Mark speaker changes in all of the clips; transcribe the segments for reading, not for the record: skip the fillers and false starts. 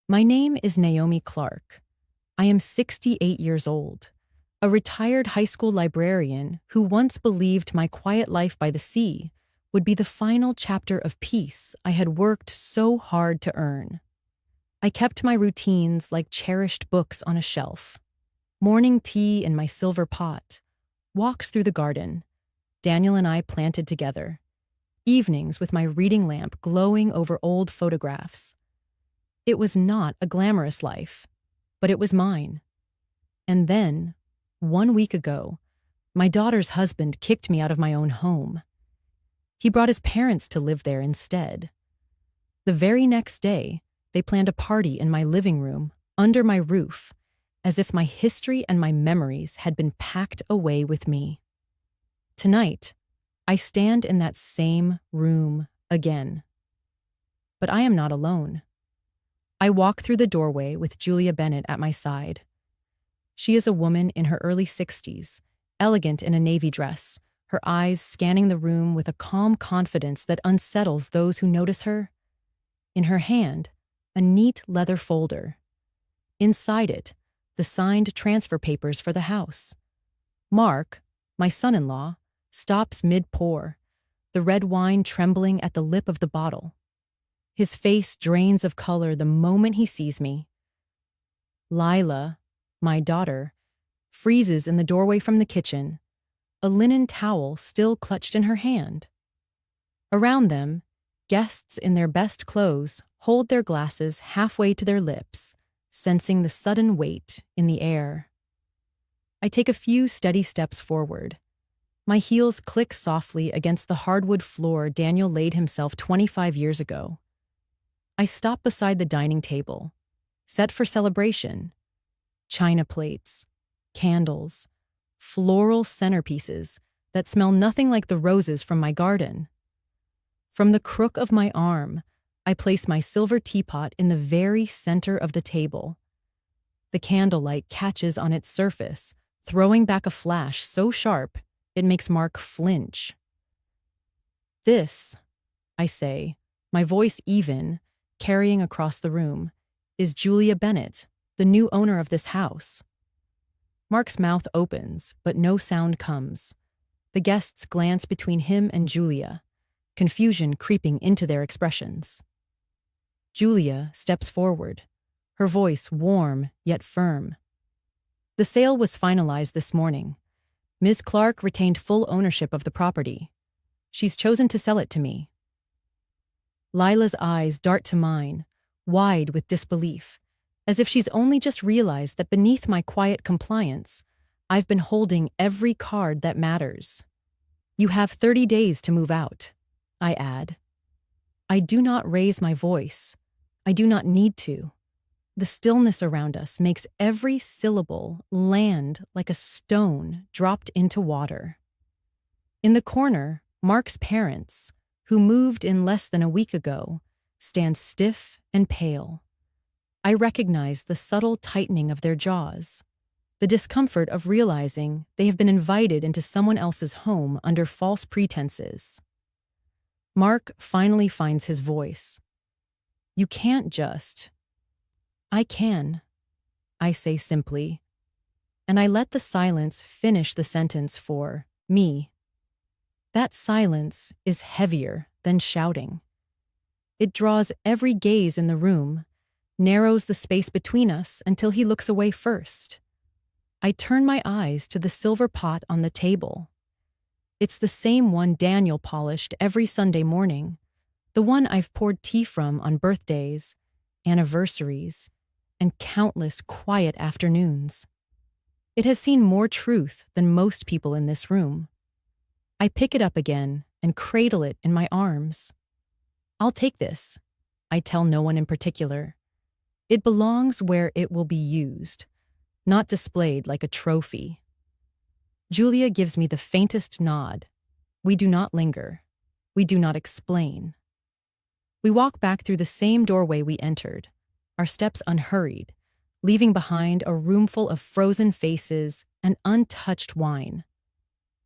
Speaker 1: My name is Naomi Clark. I am 68 years old, a retired high school librarian who once believed my quiet life by the sea would be the final chapter of peace I had worked so hard to earn. I kept my routines like cherished books on a shelf. Morning tea in my silver pot, walks through the garden, Daniel and I planted together, evenings with my reading lamp glowing over old photographs. It was not a glamorous life, but it was mine. And then, 1 week ago, my daughter's husband kicked me out of my own home. He brought his parents to live there instead. The very next day, they planned a party in my living room, under my roof, as if my history and my memories had been packed away with me. Tonight, I stand in that same room again. But I am not alone. I walk through the doorway with Julia Bennett at my side. She is a woman in her early 60s, elegant in a navy dress, her eyes scanning the room with a calm confidence that unsettles those who notice her. In her hand, a neat leather folder. Inside it, the signed transfer papers for the house. Mark, my son-in-law, stops mid-pour, the red wine trembling at the lip of the bottle. His face drains of color the moment he sees me. Lila, my daughter, freezes in the doorway from the kitchen, a linen towel still clutched in her hand. Around them, guests in their best clothes hold their glasses halfway to their lips, sensing the sudden weight in the air. I take a few steady steps forward. My heels click softly against the hardwood floor Daniel laid himself 25 years ago. I stop beside the dining table, set for celebration. China plates, candles, floral centerpieces that smell nothing like the roses from my garden. From the crook of my arm, I place my silver teapot in the very center of the table. The candlelight catches on its surface, throwing back a flash so sharp it makes Mark flinch. This, I say, my voice even, carrying across the room, is Julia Bennett, the new owner of this house. Mark's mouth opens, but no sound comes. The guests glance between him and Julia, confusion creeping into their expressions. Julia steps forward, her voice warm yet firm. The sale was finalized this morning. Ms. Clark retained full ownership of the property. She's chosen to sell it to me. Lila's eyes dart to mine, wide with disbelief, as if she's only just realized that beneath my quiet compliance, I've been holding every card that matters. You have 30 days to move out, I add. I do not raise my voice. I do not need to. The stillness around us makes every syllable land like a stone dropped into water. In the corner, Mark's parents, who moved in less than a week ago, stand stiff and pale. I recognize the subtle tightening of their jaws, the discomfort of realizing they have been invited into someone else's home under false pretenses. Mark finally finds his voice. You can't just. I can, I say simply, and I let the silence finish the sentence for me. That silence is heavier than shouting. It draws every gaze in the room, narrows the space between us until he looks away first. I turn my eyes to the silver pot on the table. It's the same one Daniel polished every Sunday morning, the one I've poured tea from on birthdays, anniversaries, and countless quiet afternoons. It has seen more truth than most people in this room. I pick it up again and cradle it in my arms. I'll take this, I tell no one in particular. It belongs where it will be used, not displayed like a trophy. Julia gives me the faintest nod. We do not linger. We do not explain. We walk back through the same doorway we entered, our steps unhurried, leaving behind a roomful of frozen faces and untouched wine.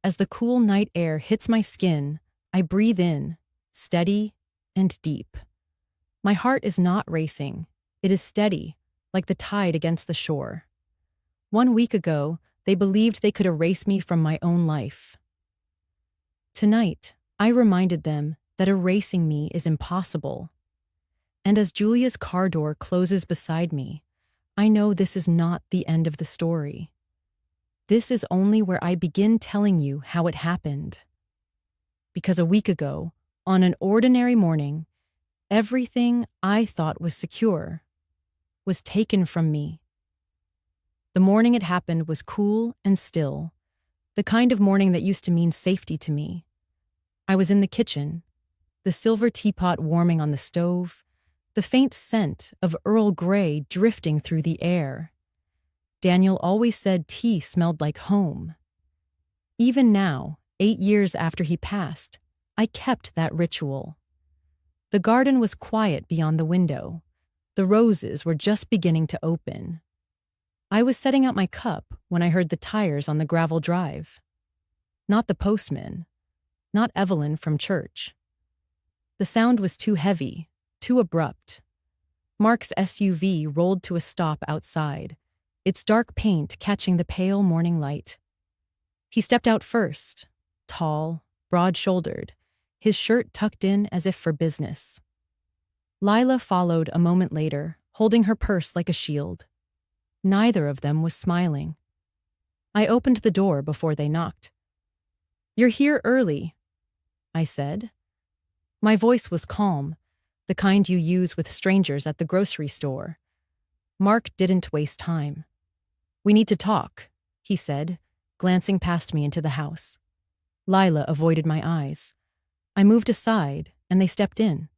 Speaker 1: As the cool night air hits my skin, I breathe in, steady and deep. My heart is not racing. It is steady, like the tide against the shore. 1 week ago, they believed they could erase me from my own life. Tonight, I reminded them that erasing me is impossible. And as Julia's car door closes beside me, I know this is not the end of the story. This is only where I begin telling you how it happened. Because a week ago, on an ordinary morning, everything I thought was secure was taken from me. The morning it happened was cool and still, the kind of morning that used to mean safety to me. I was in the kitchen, the silver teapot warming on the stove, the faint scent of Earl Grey drifting through the air. Daniel always said tea smelled like home. Even now, 8 years after he passed, I kept that ritual. The garden was quiet beyond the window. The roses were just beginning to open. I was setting out my cup when I heard the tires on the gravel drive. Not the postman, not Evelyn from church. The sound was too heavy, too abrupt. Mark's SUV rolled to a stop outside, its dark paint catching the pale morning light. He stepped out first, tall, broad-shouldered, his shirt tucked in as if for business. Lila followed a moment later, holding her purse like a shield. Neither of them was smiling. I opened the door before they knocked. "You're here early," I said. My voice was calm, the kind you use with strangers at the grocery store. Mark didn't waste time. "We need to talk," he said, glancing past me into the house. Lila avoided my eyes. I moved aside, and they stepped in.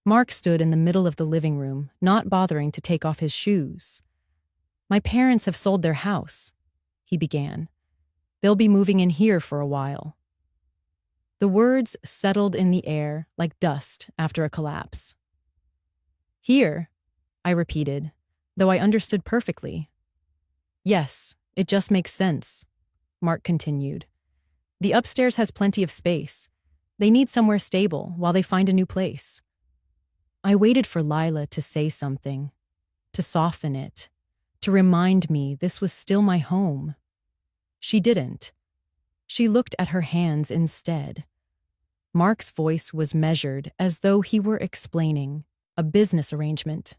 Speaker 1: Mark stood in the middle of the living room, not bothering to take off his shoes. "My parents have sold their house," he began. "They'll be moving in here for a while." The words settled in the air like dust after a collapse. "Here," I repeated, though I understood perfectly. "Yes, it just makes sense," Mark continued. "The upstairs has plenty of space. They need somewhere stable while they find a new place." I waited for Lila to say something, to soften it, to remind me this was still my home. She didn't. She looked at her hands instead. Mark's voice was measured as though he were explaining a business arrangement.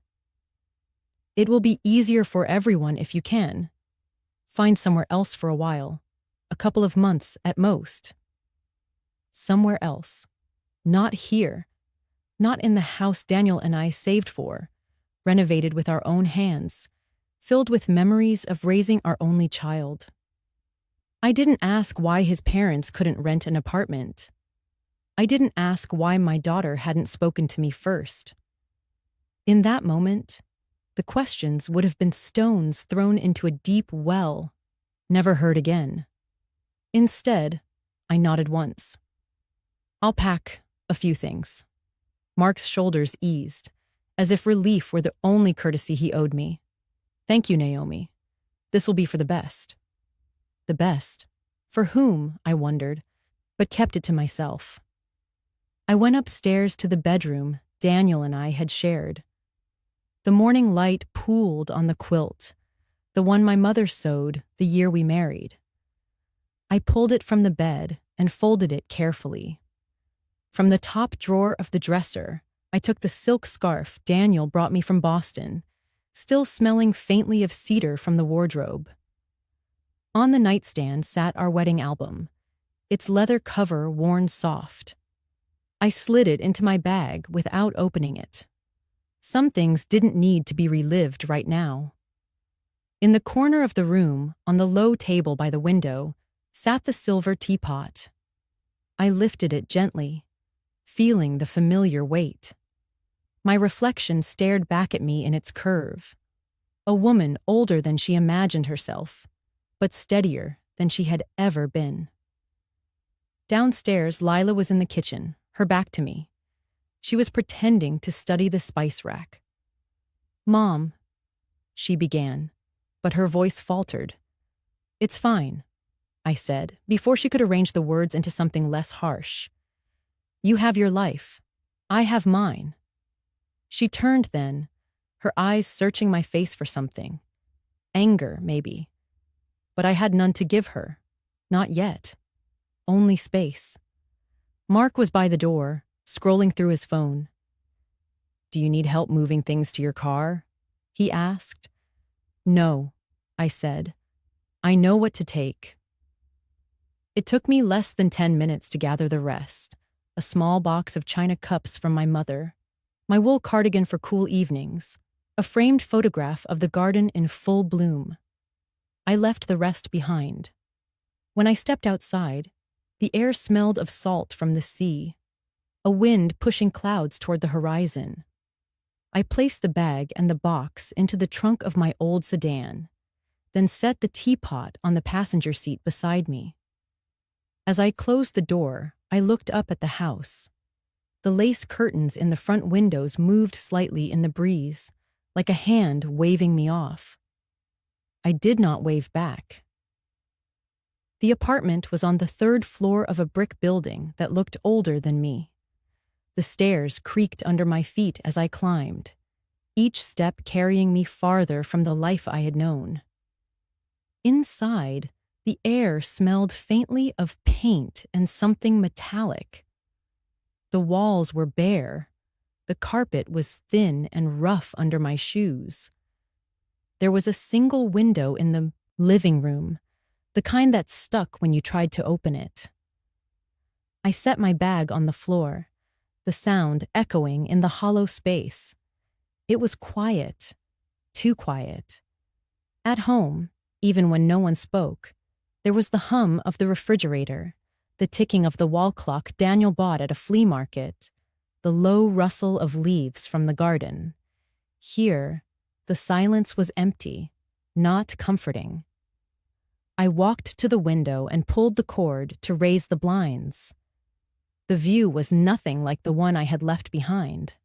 Speaker 1: "It will be easier for everyone if you can. Find somewhere else for a while, a couple of months at most." Somewhere else. Not here. Not in the house Daniel and I saved for, renovated with our own hands, filled with memories of raising our only child. I didn't ask why his parents couldn't rent an apartment. I didn't ask why my daughter hadn't spoken to me first. In that moment, the questions would have been stones thrown into a deep well, never heard again. Instead, I nodded once. "I'll pack a few things." Mark's shoulders eased, as if relief were the only courtesy he owed me. "Thank you, Naomi. This will be for the best." The best? For whom, I wondered, but kept it to myself. I went upstairs to the bedroom Daniel and I had shared. The morning light pooled on the quilt, the one my mother sewed the year we married. I pulled it from the bed and folded it carefully. From the top drawer of the dresser, I took the silk scarf Daniel brought me from Boston, still smelling faintly of cedar from the wardrobe. On the nightstand sat our wedding album, its leather cover worn soft. I slid it into my bag without opening it. Some things didn't need to be relived right now. In the corner of the room, on the low table by the window, sat the silver teapot. I lifted it gently, feeling the familiar weight. My reflection stared back at me in its curve. A woman older than she imagined herself, but steadier than she had ever been. Downstairs, Lila was in the kitchen, her back to me. She was pretending to study the spice rack. "Mom," she began, but her voice faltered. "It's fine," I said, before she could arrange the words into something less harsh. "You have your life. I have mine." She turned then, her eyes searching my face for something. Anger, maybe. But I had none to give her. Not yet. Only space. Mark was by the door, scrolling through his phone. "Do you need help moving things to your car?" he asked. "No," I said. "I know what to take." It took me less than 10 minutes to gather the rest. A small box of china cups from my mother, my wool cardigan for cool evenings, a framed photograph of the garden in full bloom. I left the rest behind. When I stepped outside, the air smelled of salt from the sea, a wind pushing clouds toward the horizon. I placed the bag and the box into the trunk of my old sedan, then set the teapot on the passenger seat beside me. As I closed the door, I looked up at the house. The lace curtains in the front windows moved slightly in the breeze, like a hand waving me off. I did not wave back. The apartment was on the 3rd floor of a brick building that looked older than me. The stairs creaked under my feet as I climbed, each step carrying me farther from the life I had known. Inside, the air smelled faintly of paint and something metallic. The walls were bare. The carpet was thin and rough under my shoes. There was a single window in the living room, the kind that stuck when you tried to open it. I set my bag on the floor, the sound echoing in the hollow space. It was quiet, too quiet. At home, even when no one spoke, there was the hum of the refrigerator, the ticking of the wall clock Daniel bought at a flea market, the low rustle of leaves from the garden. Here, the silence was empty, not comforting. I walked to the window and pulled the cord to raise the blinds. The view was nothing like the one I had left behind.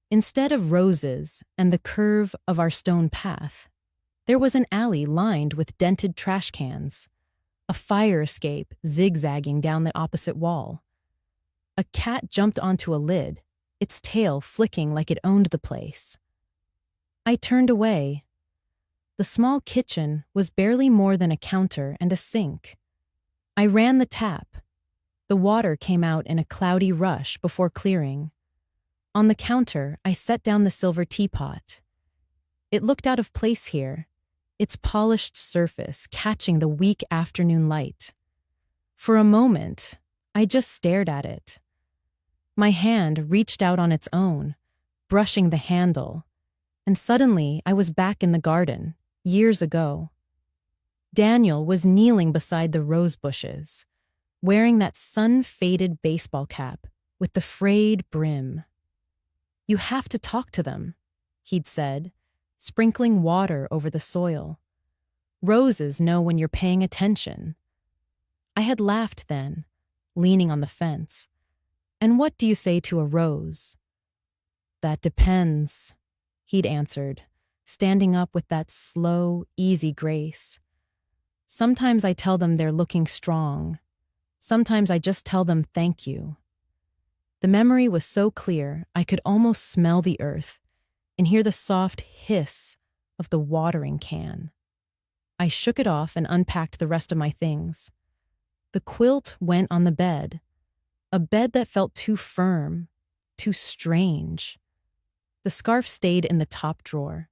Speaker 1: Instead of roses and the curve of our stone path, there was an alley lined with dented trash cans, a fire escape zigzagging down the opposite wall. A cat jumped onto a lid, its tail flicking like it owned the place. I turned away. The small kitchen was barely more than a counter and a sink. I ran the tap. The water came out in a cloudy rush before clearing. On the counter, I set down the silver teapot. It looked out of place here, its polished surface catching the weak afternoon light. For a moment, I just stared at it. My hand reached out on its own, brushing the handle, and suddenly I was back in the garden, years ago. Daniel was kneeling beside the rose bushes, wearing that sun-faded baseball cap with the frayed brim. "You have to talk to them," he'd said, sprinkling water over the soil. "Roses know when you're paying attention." I had laughed then, leaning on the fence. "And what do you say to a rose?" "That depends," he'd answered, standing up with that slow, easy grace. "Sometimes I tell them they're looking strong. Sometimes I just tell them thank you." The memory was so clear I could almost smell the earth and hear the soft hiss of the watering can. I shook it off and unpacked the rest of my things. The quilt went on the bed, a bed that felt too firm, too strange. The scarf stayed in the top drawer.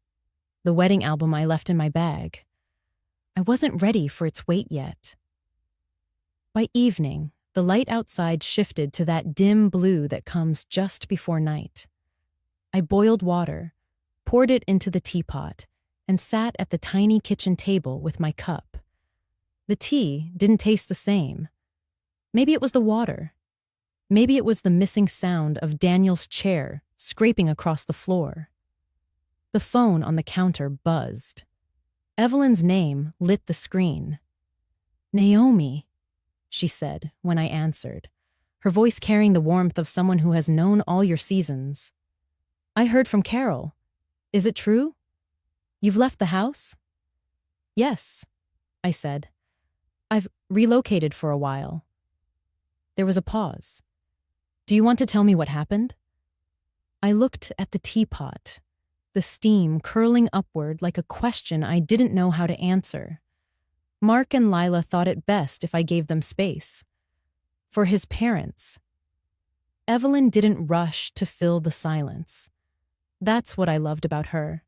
Speaker 1: The wedding album I left in my bag. I wasn't ready for its weight yet. By evening, the light outside shifted to that dim blue that comes just before night. I boiled water, poured it into the teapot, and sat at the tiny kitchen table with my cup. The tea didn't taste the same. Maybe it was the water. Maybe it was the missing sound of Daniel's chair scraping across the floor. The phone on the counter buzzed. Evelyn's name lit the screen. "Naomi," she said when I answered, her voice carrying the warmth of someone who has known all your seasons. "I heard from Carol. Is it true? You've left the house?" "Yes," I said. "I've relocated for a while." There was a pause. "Do you want to tell me what happened?" I looked at the teapot. the steam curling upward like a question I didn't know how to answer. Mark and Lila thought it best if I gave them space. For his parents. Evelyn didn't rush to fill the silence. That's what I loved about her.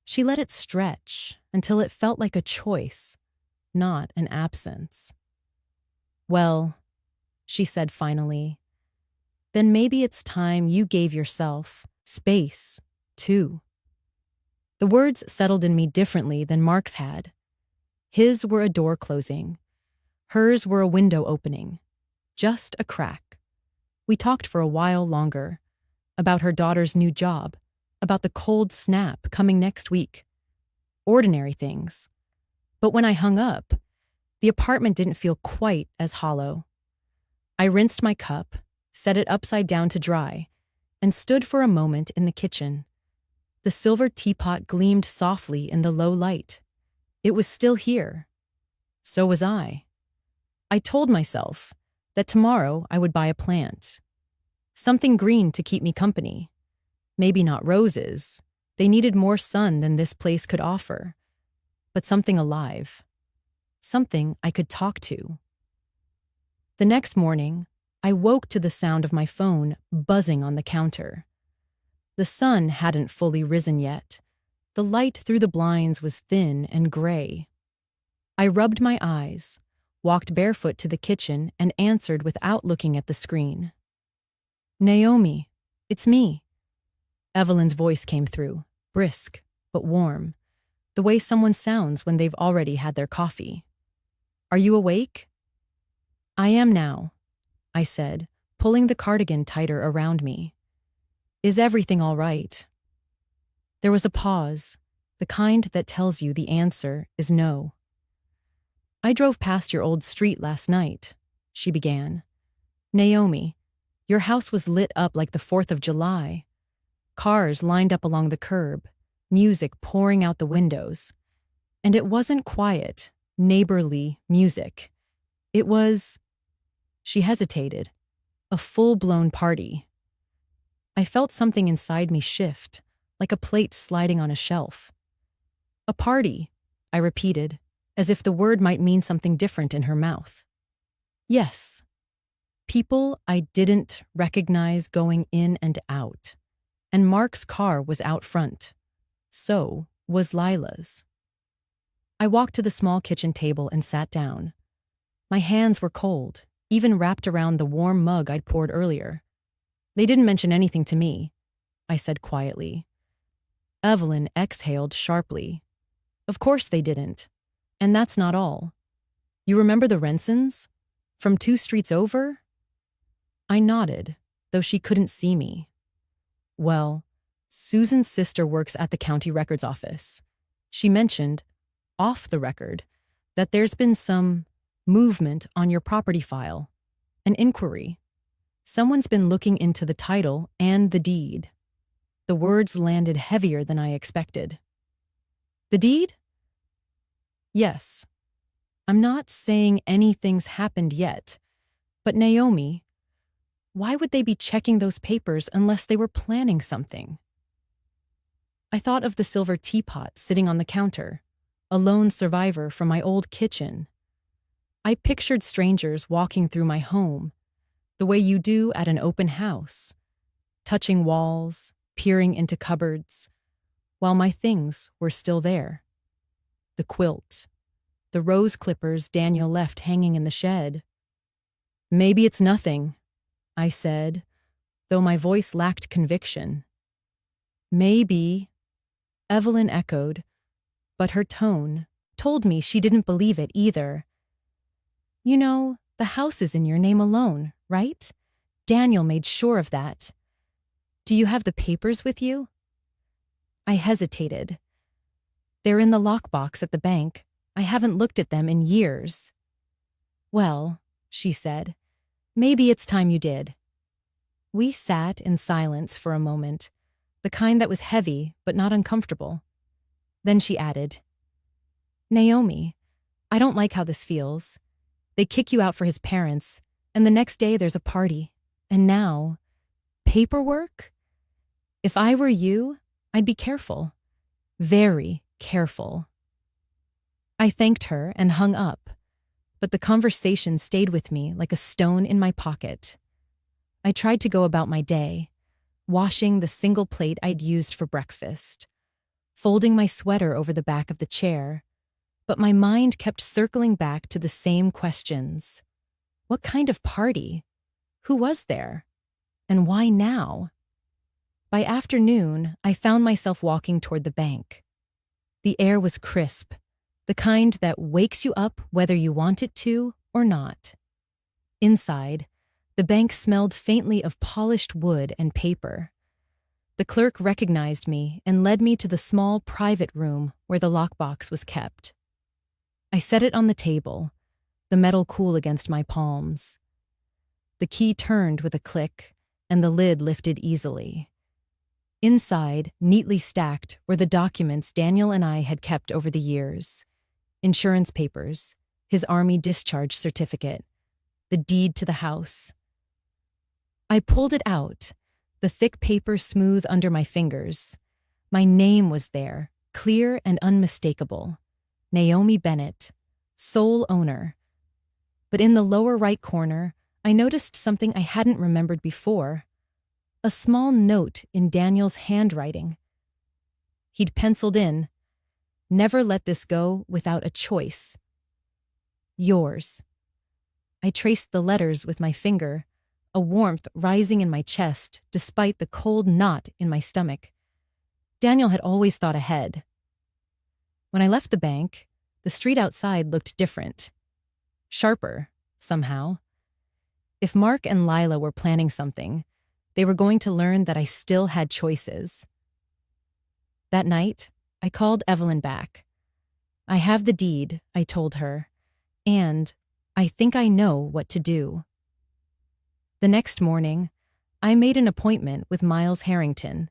Speaker 1: She let it stretch until it felt like a choice, not an absence. "Well," she said finally, "then maybe it's time you gave yourself space, too." The words settled in me differently than Mark's had. His were a door closing. Hers were a window opening. Just a crack. We talked for a while longer. About her daughter's new job. About the cold snap coming next week. Ordinary things. But when I hung up, the apartment didn't feel quite as hollow. I rinsed my cup, set it upside down to dry, and stood for a moment in the kitchen. The silver teapot gleamed softly in the low light. It was still here. So was I. I told myself that tomorrow I would buy a plant. Something green to keep me company. Maybe not roses. They needed more sun than this place could offer. But something alive. Something I could talk to. The next morning, I woke to the sound of my phone buzzing on the counter. The sun hadn't fully risen yet. The light through the blinds was thin and gray. I rubbed my eyes, walked barefoot to the kitchen, and answered without looking at the screen. "Naomi, it's me." Evelyn's voice came through, brisk but warm, the way someone sounds when they've already had their coffee. "Are you awake?" "I am now," I said, pulling the cardigan tighter around me. "Is everything all right?" There was a pause, the kind that tells you the answer is no. "I drove past your old street last night," she began. "Naomi, your house was lit up like the 4th of July. Cars lined up along the curb, music pouring out the windows. And it wasn't quiet, neighborly music. It was..." She hesitated. "A full-blown party." I felt something inside me shift, like a plate sliding on a shelf. "A party," I repeated, as if the word might mean something different in her mouth. "Yes." People I didn't recognize going in and out. And Mark's car was out front. So was Lila's. I walked to the small kitchen table and sat down. My hands were cold, even wrapped around the warm mug I'd poured earlier. "They didn't mention anything to me," I said quietly. Evelyn exhaled sharply. "Of course they didn't. And that's not all. You remember the Rensons? From 2 streets over?" I nodded, though she couldn't see me. "Well, Susan's sister works at the county records office. She mentioned, off the record, that there's been some movement on your property file. An inquiry. Someone's been looking into the title and the deed." The words landed heavier than I expected. "The deed?" "Yes. I'm not saying anything's happened yet, but Naomi, why would they be checking those papers unless they were planning something?" I thought of the silver teapot sitting on the counter, a lone survivor from my old kitchen. I pictured strangers walking through my home, the way you do at an open house, touching walls, peering into cupboards, while my things were still there. The quilt, the rose clippers Daniel left hanging in the shed. "Maybe it's nothing," I said, though my voice lacked conviction. "Maybe," Evelyn echoed, but her tone told me she didn't believe it either. "You know, the house is in your name alone, right? Daniel made sure of that. Do you have the papers with you?" I hesitated. "They're in the lockbox at the bank. I haven't looked at them in years." "Well," she said, "maybe it's time you did." We sat in silence for a moment, the kind that was heavy but not uncomfortable. Then she added, "Naomi, I don't like how this feels. They kick you out for his parents, and the next day there's a party. And now, paperwork? If I were you, I'd be careful. Very careful. I thanked her and hung up, but the conversation stayed with me like a stone in my pocket. I tried to go about my day, washing the single plate I'd used for breakfast, folding my sweater over the back of the chair, but my mind kept circling back to the same questions. What kind of party? Who was there? And why now? By afternoon, I found myself walking toward the bank. The air was crisp, the kind that wakes you up whether you want it to or not. Inside, the bank smelled faintly of polished wood and paper. The clerk recognized me and led me to the small private room where the lockbox was kept. I set it on the table, the metal cool against my palms. The key turned with a click, and the lid lifted easily. Inside, neatly stacked, were the documents Daniel and I had kept over the years. Insurance papers, his Army discharge certificate, the deed to the house. I pulled it out, the thick paper smooth under my fingers. My name was there, clear and unmistakable. Naomi Bennett, sole owner. But in the lower right corner, I noticed something I hadn't remembered before. A small note in Daniel's handwriting. He'd penciled in, "Never let this go without a choice. Yours." I traced the letters with my finger, a warmth rising in my chest despite the cold knot in my stomach. Daniel had always thought ahead. When I left the bank, the street outside looked different. Sharper, somehow. If Mark and Lila were planning something, they were going to learn that I still had choices. That night, I called Evelyn back. "I have the deed," I told her, "and I think I know what to do." The next morning, I made an appointment with Miles Harrington.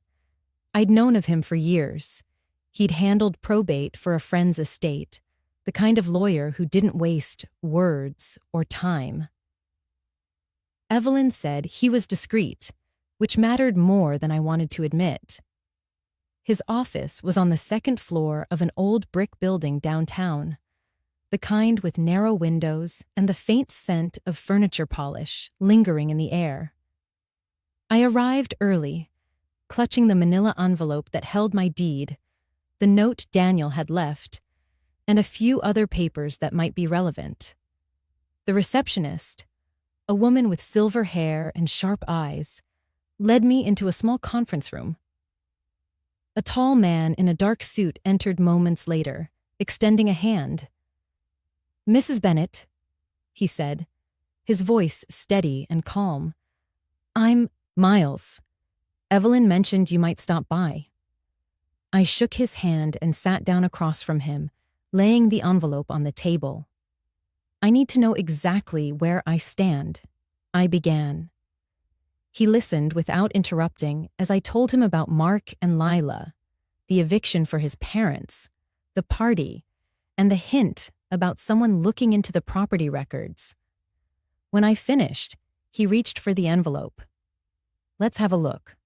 Speaker 1: I'd known of him for years. He'd handled probate for a friend's estate, the kind of lawyer who didn't waste words or time. Evelyn said he was discreet, which mattered more than I wanted to admit. His office was on the second floor of an old brick building downtown, the kind with narrow windows and the faint scent of furniture polish lingering in the air. I arrived early, clutching the manila envelope that held my deed, the note Daniel had left, and a few other papers that might be relevant. The receptionist, a woman with silver hair and sharp eyes, led me into a small conference room. A tall man in a dark suit entered moments later, extending a hand. "Mrs. Bennett," he said, his voice steady and calm. "I'm Miles. Evelyn mentioned you might stop by." I shook his hand and sat down across from him, laying the envelope on the table. "I need to know exactly where I stand," I began. He listened without interrupting as I told him about Mark and Lila, the eviction for his parents, the party, and the hint about someone looking into the property records. When I finished, he reached for the envelope. "Let's have a look."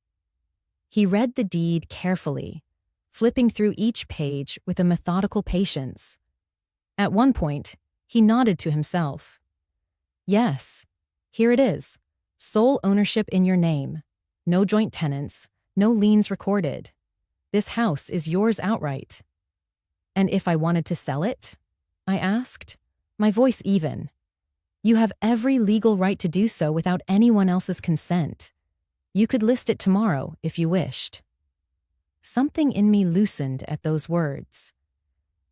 Speaker 1: He read the deed carefully, flipping through each page with a methodical patience. At one point, he nodded to himself. "Yes, here it is. Sole ownership in your name. No joint tenants, no liens recorded. This house is yours outright." "And if I wanted to sell it?" I asked, my voice even. "You have every legal right to do so without anyone else's consent. You could list it tomorrow if you wished." Something in me loosened at those words.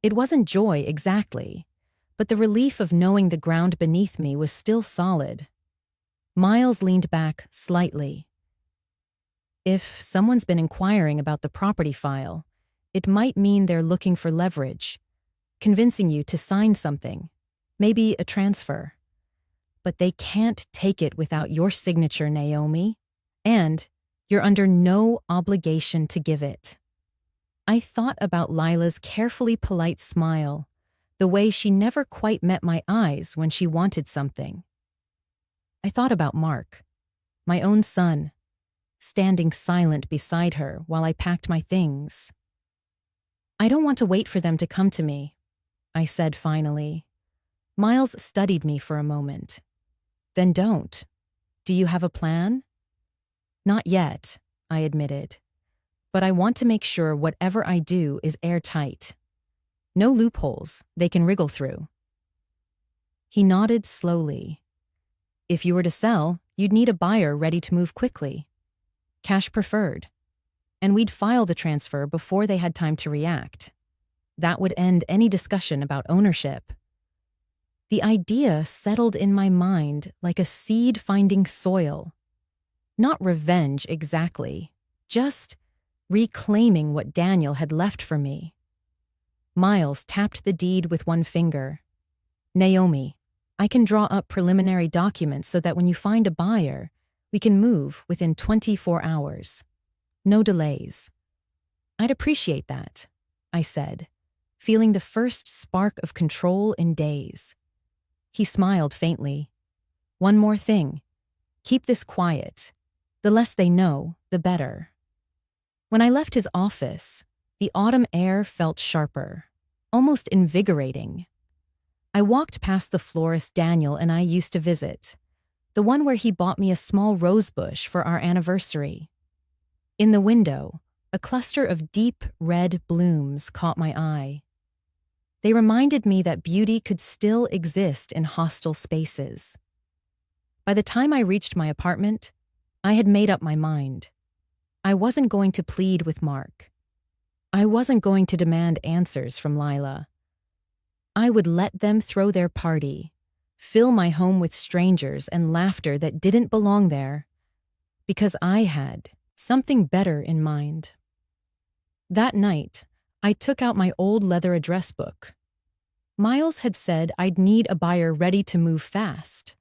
Speaker 1: It wasn't joy exactly, but the relief of knowing the ground beneath me was still solid. Miles leaned back slightly. "If someone's been inquiring about the property file, it might mean they're looking for leverage, convincing you to sign something, maybe a transfer. But they can't take it without your signature, Naomi, and you're under no obligation to give it." I thought about Lila's carefully polite smile, the way she never quite met my eyes when she wanted something. I thought about Mark, my own son, standing silent beside her while I packed my things. "I don't want to wait for them to come to me," I said finally. Miles studied me for a moment. "Then don't. Do you have a plan?" "Not yet," I admitted. "But I want to make sure whatever I do is airtight. No loopholes they can wriggle through." He nodded slowly. "If you were to sell, you'd need a buyer ready to move quickly. Cash preferred. And we'd file the transfer before they had time to react. That would end any discussion about ownership." The idea settled in my mind like a seed finding soil. Not revenge exactly, just reclaiming what Daniel had left for me. Miles tapped the deed with one finger. "Naomi, I can draw up preliminary documents so that when you find a buyer, we can move within 24 hours. No delays." "I'd appreciate that," I said, feeling the first spark of control in days. He smiled faintly. "One more thing. Keep this quiet. The less they know, the better." When I left his office, the autumn air felt sharper, almost invigorating. I walked past the florist Daniel and I used to visit, the one where he bought me a small rosebush for our anniversary. In the window, a cluster of deep red blooms caught my eye. They reminded me that beauty could still exist in hostile spaces. By the time I reached my apartment, I had made up my mind. I wasn't going to plead with Mark. I wasn't going to demand answers from Lila. I would let them throw their party, fill my home with strangers and laughter that didn't belong there, because I had something better in mind. That night, I took out my old leather address book. Miles had said I'd need a buyer ready to move fast.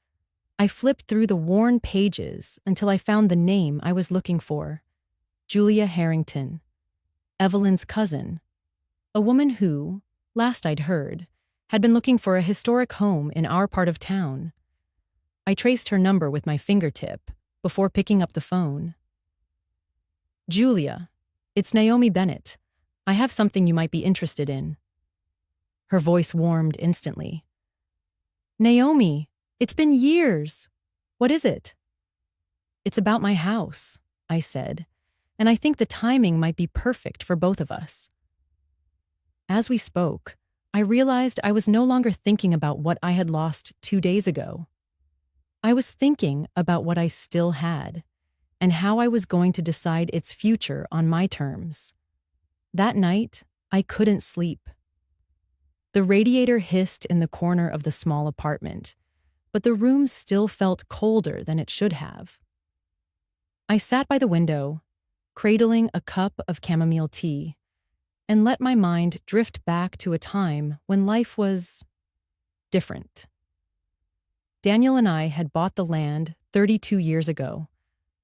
Speaker 1: I flipped through the worn pages until I found the name I was looking for: Julia Harrington, Evelyn's cousin, a woman who, last I'd heard, had been looking for a historic home in our part of town. I traced her number with my fingertip before picking up the phone. "Julia, it's Naomi Bennett. I have something you might be interested in." Her voice warmed instantly. "Naomi, it's been years. What is it?" "It's about my house," I said, "and I think the timing might be perfect for both of us." As we spoke, I realized I was no longer thinking about what I had lost 2 days ago. I was thinking about what I still had, and how I was going to decide its future on my terms. That night, I couldn't sleep. The radiator hissed in the corner of the small apartment, but the room still felt colder than it should have. I sat by the window, cradling a cup of chamomile tea, and let my mind drift back to a time when life was different. Daniel and I had bought the land 32 years ago,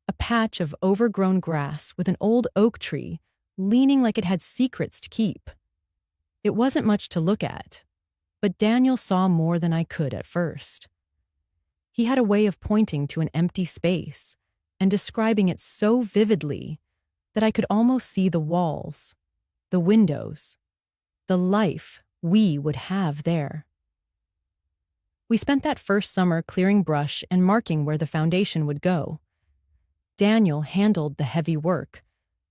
Speaker 1: a patch of overgrown grass with an old oak tree leaning like it had secrets to keep. It wasn't much to look at, but Daniel saw more than I could at first. He had a way of pointing to an empty space and describing it so vividly that I could almost see the walls, the windows, the life we would have there. We spent that first summer clearing brush and marking where the foundation would go. Daniel handled the heavy work,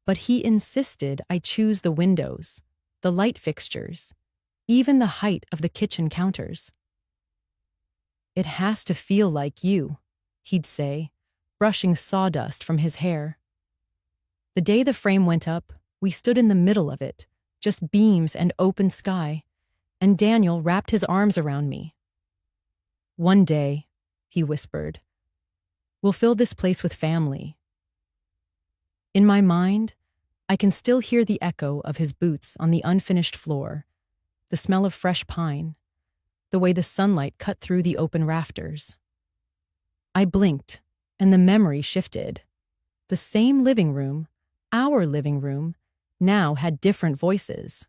Speaker 1: but he insisted I choose the windows, the light fixtures, even the height of the kitchen counters. "It has to feel like you," he'd say, brushing sawdust from his hair. The day the frame went up, we stood in the middle of it, just beams and open sky, and Daniel wrapped his arms around me. "One day," he whispered, "we'll fill this place with family." In my mind, I can still hear the echo of his boots on the unfinished floor, the smell of fresh pine, the way the sunlight cut through the open rafters. I blinked, and the memory shifted. The same living room, our living room, now had different voices.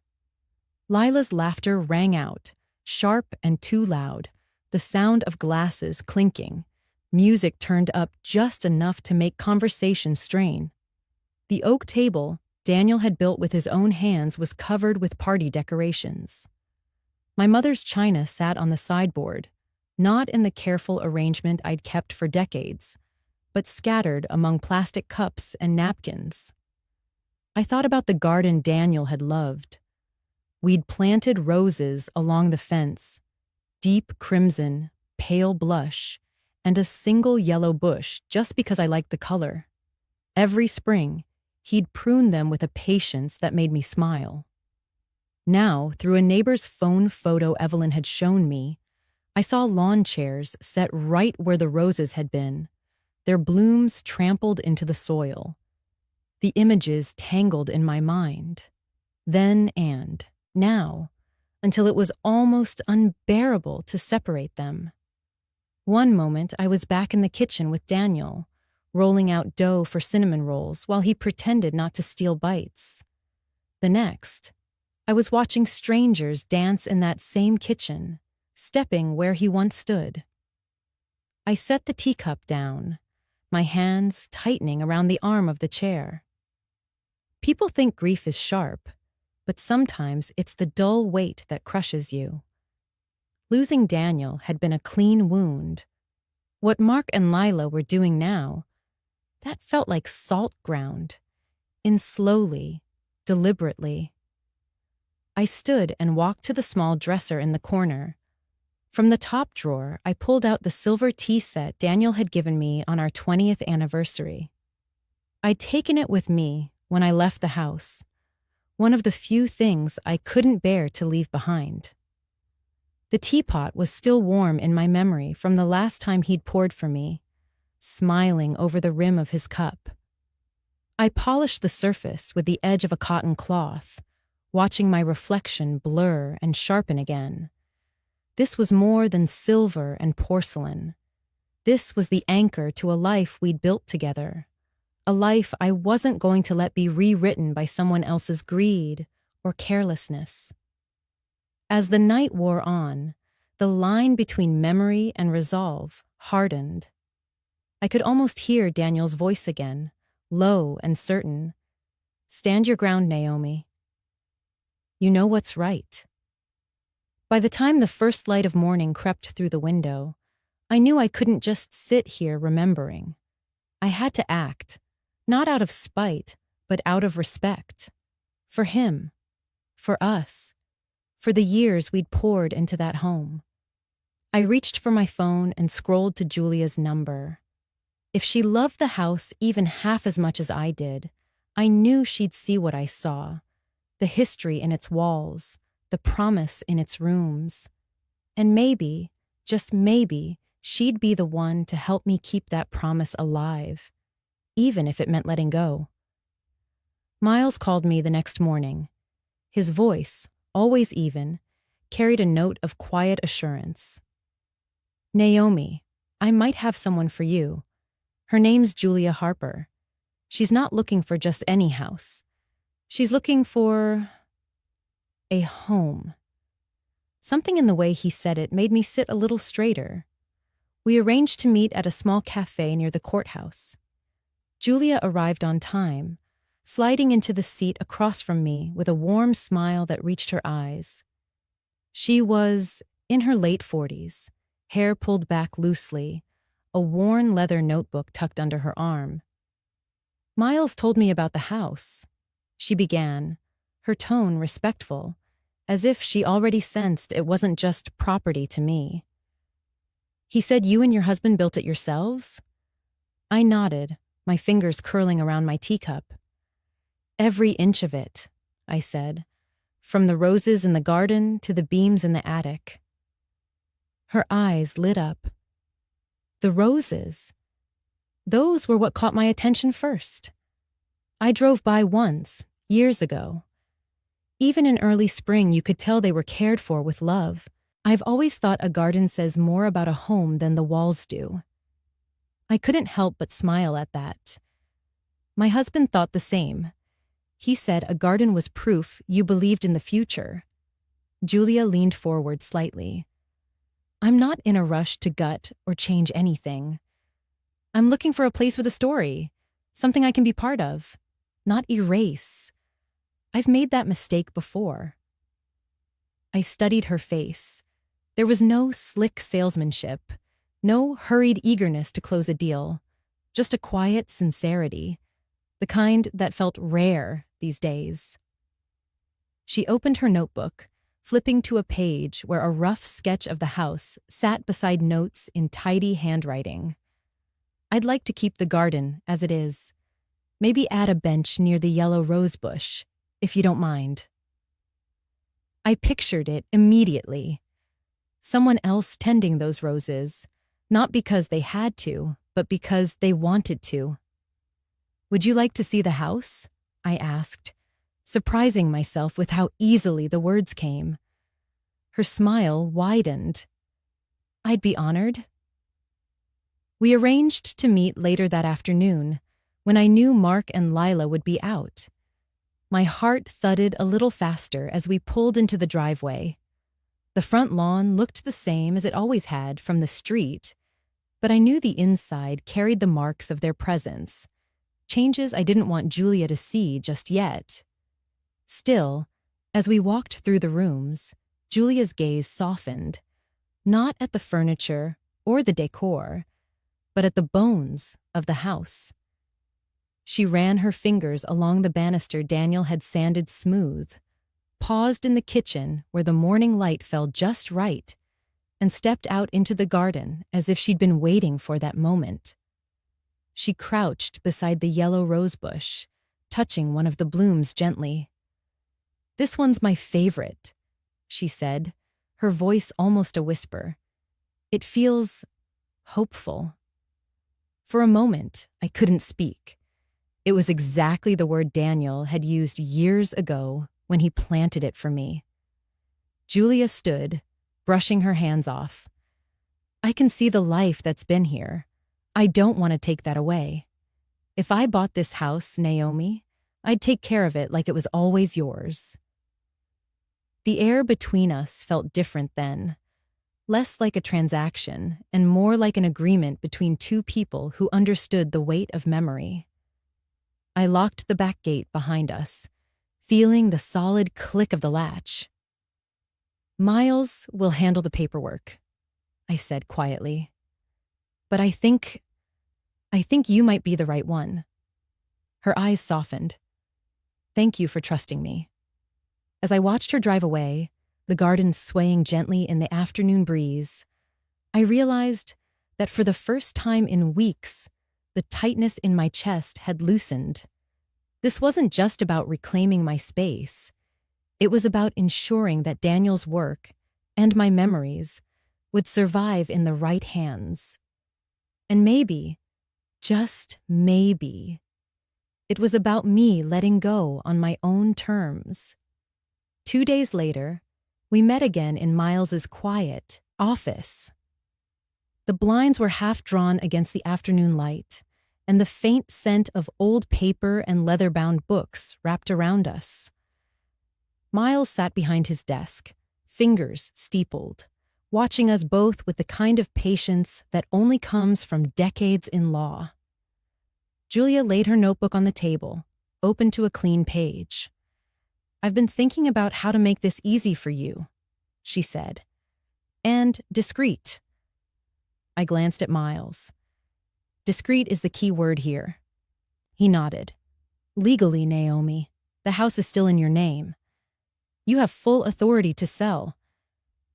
Speaker 1: Lila's laughter rang out, sharp and too loud, the sound of glasses clinking, Music turned up just enough to make conversation strain. The oak table Daniel had built with his own hands was covered with party decorations. My mother's china sat on the sideboard, not in the careful arrangement I'd kept for decades, but scattered among plastic cups and napkins. I thought about the garden Daniel had loved. We'd planted roses along the fence, deep crimson, pale blush, and a single yellow bush just because I liked the color. Every spring, he'd prune them with a patience that made me smile. Now, through a neighbor's phone photo Evelyn had shown me, I saw lawn chairs set right where the roses had been, their blooms trampled into the soil. The images tangled in my mind. Then and now, until it was almost unbearable to separate them. One moment I was back in the kitchen with Daniel, rolling out dough for cinnamon rolls while he pretended not to steal bites. The next, I was watching strangers dance in that same kitchen, stepping where he once stood. I set the teacup down, my hands tightening around the arm of the chair. People think grief is sharp, but sometimes it's the dull weight that crushes you. Losing Daniel had been a clean wound. What Mark and Lila were doing now, that felt like salt ground, in slowly, deliberately. I stood and walked to the small dresser in the corner. From the top drawer, I pulled out the silver tea set Daniel had given me on our 20th anniversary. I'd taken it with me when I left the house, one of the few things I couldn't bear to leave behind. The teapot was still warm in my memory from the last time he'd poured for me, smiling over the rim of his cup. I polished the surface with the edge of a cotton cloth, watching my reflection blur and sharpen again. This was more than silver and porcelain. This was the anchor to a life we'd built together, a life I wasn't going to let be rewritten by someone else's greed or carelessness. As the night wore on, the line between memory and resolve hardened. I could almost hear Daniel's voice again, low and certain. "Stand your ground, Naomi. You know what's right." By the time the first light of morning crept through the window, I knew I couldn't just sit here remembering. I had to act, not out of spite, but out of respect. For him, for us, for the years we'd poured into that home. I reached for my phone and scrolled to Julia's number. If she loved the house even half as much as I did, I knew she'd see what I saw, the history in its walls, the promise in its rooms. And maybe, just maybe, she'd be the one to help me keep that promise alive, even if it meant letting go. Miles called me the next morning. His voice, always even, carried a note of quiet assurance. "Naomi, I might have someone for you. Her name's Julia Harper. She's not looking for just any house. She's looking for a home." Something in the way he said it made me sit a little straighter. We arranged to meet at a small cafe near the courthouse. Julia arrived on time, sliding into the seat across from me with a warm smile that reached her eyes. She was in her late 40s, hair pulled back loosely, a worn leather notebook tucked under her arm. "Miles told me about the house," she began, her tone respectful, as if she already sensed it wasn't just property to me. "He said you and your husband built it yourselves?" I nodded, my fingers curling around my teacup. "Every inch of it," I said, "from the roses in the garden to the beams in the attic." Her eyes lit up. The roses. Those were what caught my attention first. I drove by once, years ago. Even in early spring, you could tell they were cared for with love. I've always thought a garden says more about a home than the walls do. I couldn't help but smile at that. My husband thought the same. He said a garden was proof you believed in the future. Julia leaned forward slightly. "I'm not in a rush to gut or change anything. I'm looking for a place with a story, something I can be part of, not erase. I've made that mistake before. I studied her face. There was no slick salesmanship, no hurried eagerness to close a deal, just a quiet sincerity, the kind that felt rare these days. She opened her notebook, flipping to a page where a rough sketch of the house sat beside notes in tidy handwriting. I'd like to keep the garden as it is. Maybe add a bench near the yellow rose bush, if you don't mind. I pictured it immediately. Someone else tending those roses, not because they had to, but because they wanted to. Would you like to see the house? I asked, surprising myself with how easily the words came. Her smile widened. I'd be honored. We arranged to meet later that afternoon, when I knew Mark and Lila would be out. My heart thudded a little faster as we pulled into the driveway. The front lawn looked the same as it always had from the street, but I knew the inside carried the marks of their presence, changes I didn't want Julia to see just yet. Still, as we walked through the rooms, Julia's gaze softened, not at the furniture or the decor, but at the bones of the house. She ran her fingers along the banister Daniel had sanded smooth, paused in the kitchen where the morning light fell just right, and stepped out into the garden as if she'd been waiting for that moment. She crouched beside the yellow rose bush, touching one of the blooms gently. "This one's my favorite," she said, her voice almost a whisper. "It feels hopeful." For a moment, I couldn't speak. It was exactly the word Daniel had used years ago when he planted it for me. Julia stood, brushing her hands off. "I can see the life that's been here. I don't want to take that away. If I bought this house, Naomi, I'd take care of it like it was always yours." The air between us felt different then, less like a transaction and more like an agreement between two people who understood the weight of memory. I locked the back gate behind us, feeling the solid click of the latch. "Miles will handle the paperwork," I said quietly. "But I think you might be the right one." Her eyes softened. "Thank you for trusting me." As I watched her drive away, the garden swaying gently in the afternoon breeze, I realized that for the first time in weeks, the tightness in my chest had loosened. This wasn't just about reclaiming my space. It was about ensuring that Daniel's work and my memories would survive in the right hands. And maybe, just maybe, it was about me letting go on my own terms. 2 days later, we met again in Miles's quiet office. The blinds were half drawn against the afternoon light, and the faint scent of old paper and leather-bound books wrapped around us. Miles sat behind his desk, fingers steepled, watching us both with the kind of patience that only comes from decades in law. Julia laid her notebook on the table, open to a clean page. "I've been thinking about how to make this easy for you," she said. "And discreet." I glanced at Miles. "Discreet is the key word here." He nodded. "Legally, Naomi, the house is still in your name. You have full authority to sell.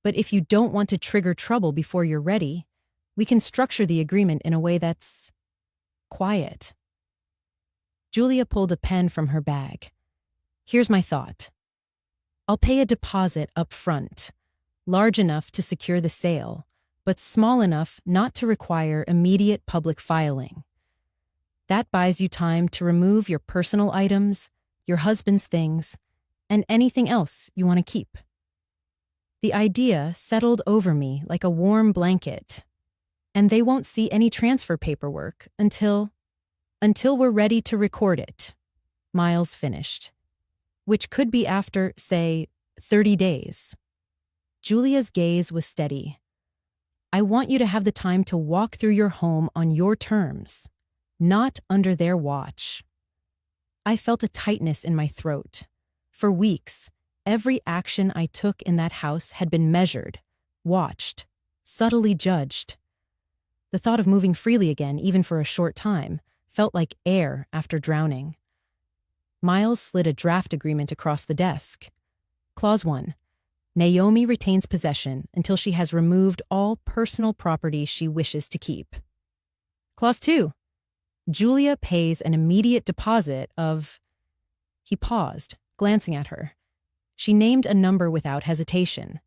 Speaker 1: But if you don't want to trigger trouble before you're ready, we can structure the agreement in a way that's quiet." Julia pulled a pen from her bag. "Here's my thought. I'll pay a deposit up front, large enough to secure the sale, but small enough not to require immediate public filing. That buys you time to remove your personal items, your husband's things, and anything else you want to keep." The idea settled over me like a warm blanket. "And they won't see any transfer paperwork until we're ready to record it," Miles finished. "Which could be after, say, 30 days. Julia's gaze was steady. I want you to have the time to walk through your home on your terms, not under their watch. I felt a tightness in my throat. For weeks, every action I took in that house had been measured, watched, subtly judged. The thought of moving freely again, even for a short time, felt like air after drowning. Miles slid a draft agreement across the desk. Clause 1. Naomi retains possession until she has removed all personal property she wishes to keep. Clause 2. Julia pays an immediate deposit of... He paused, glancing at her. She named a number without hesitation.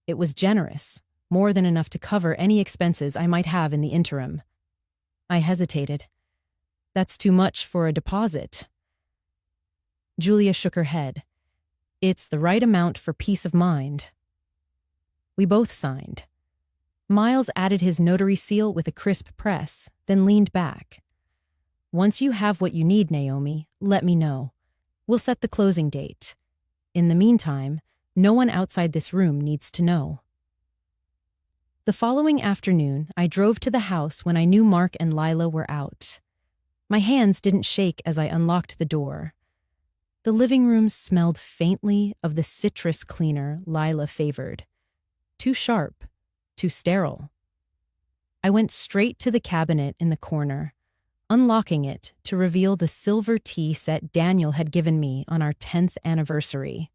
Speaker 1: It was generous, more than enough to cover any expenses I might have in the interim. I hesitated. That's too much for a deposit. Julia shook her head. It's the right amount for peace of mind. We both signed. Miles added his notary seal with a crisp press, then leaned back. Once you have what you need, Naomi, let me know. We'll set the closing date. In the meantime, no one outside this room needs to know. The following afternoon, I drove to the house when I knew Mark and Lila were out. My hands didn't shake as I unlocked the door. The living room smelled faintly of the citrus cleaner Lila favored. Too sharp, too sterile. I went straight to the cabinet in the corner, unlocking it to reveal the silver tea set Daniel had given me on our 10th anniversary.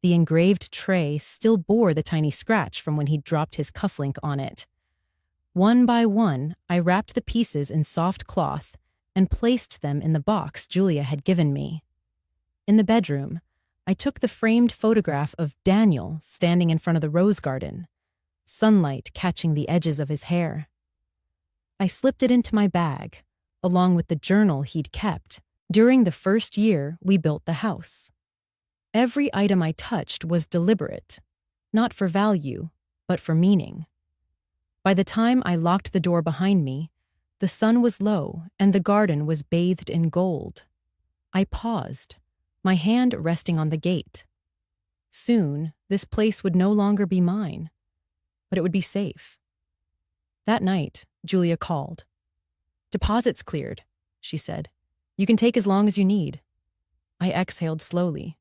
Speaker 1: The engraved tray still bore the tiny scratch from when he'd dropped his cufflink on it. One by one, I wrapped the pieces in soft cloth and placed them in the box Julia had given me. In the bedroom, I took the framed photograph of Daniel standing in front of the rose garden, sunlight catching the edges of his hair. I slipped it into my bag, along with the journal he'd kept during the first year we built the house. Every item I touched was deliberate, not for value, but for meaning. By the time I locked the door behind me, the sun was low and the garden was bathed in gold. I paused, my hand resting on the gate. Soon, this place would no longer be mine, but it would be safe. That night, Julia called. "Deposit's cleared," she said. "You can take as long as you need." I exhaled slowly.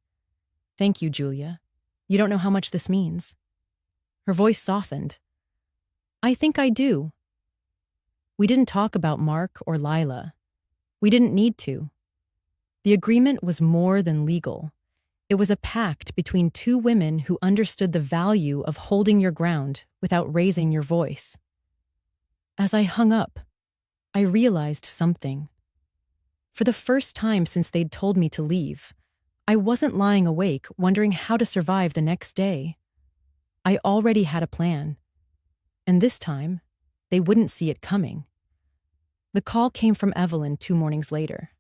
Speaker 1: "Thank you, Julia. You don't know how much this means." Her voice softened. "I think I do." We didn't talk about Mark or Lila. We didn't need to. The agreement was more than legal. It was a pact between two women who understood the value of holding your ground without raising your voice. As I hung up, I realized something. For the first time since they'd told me to leave, I wasn't lying awake wondering how to survive the next day. I already had a plan. And this time, they wouldn't see it coming. The call came from Evelyn 2 mornings later.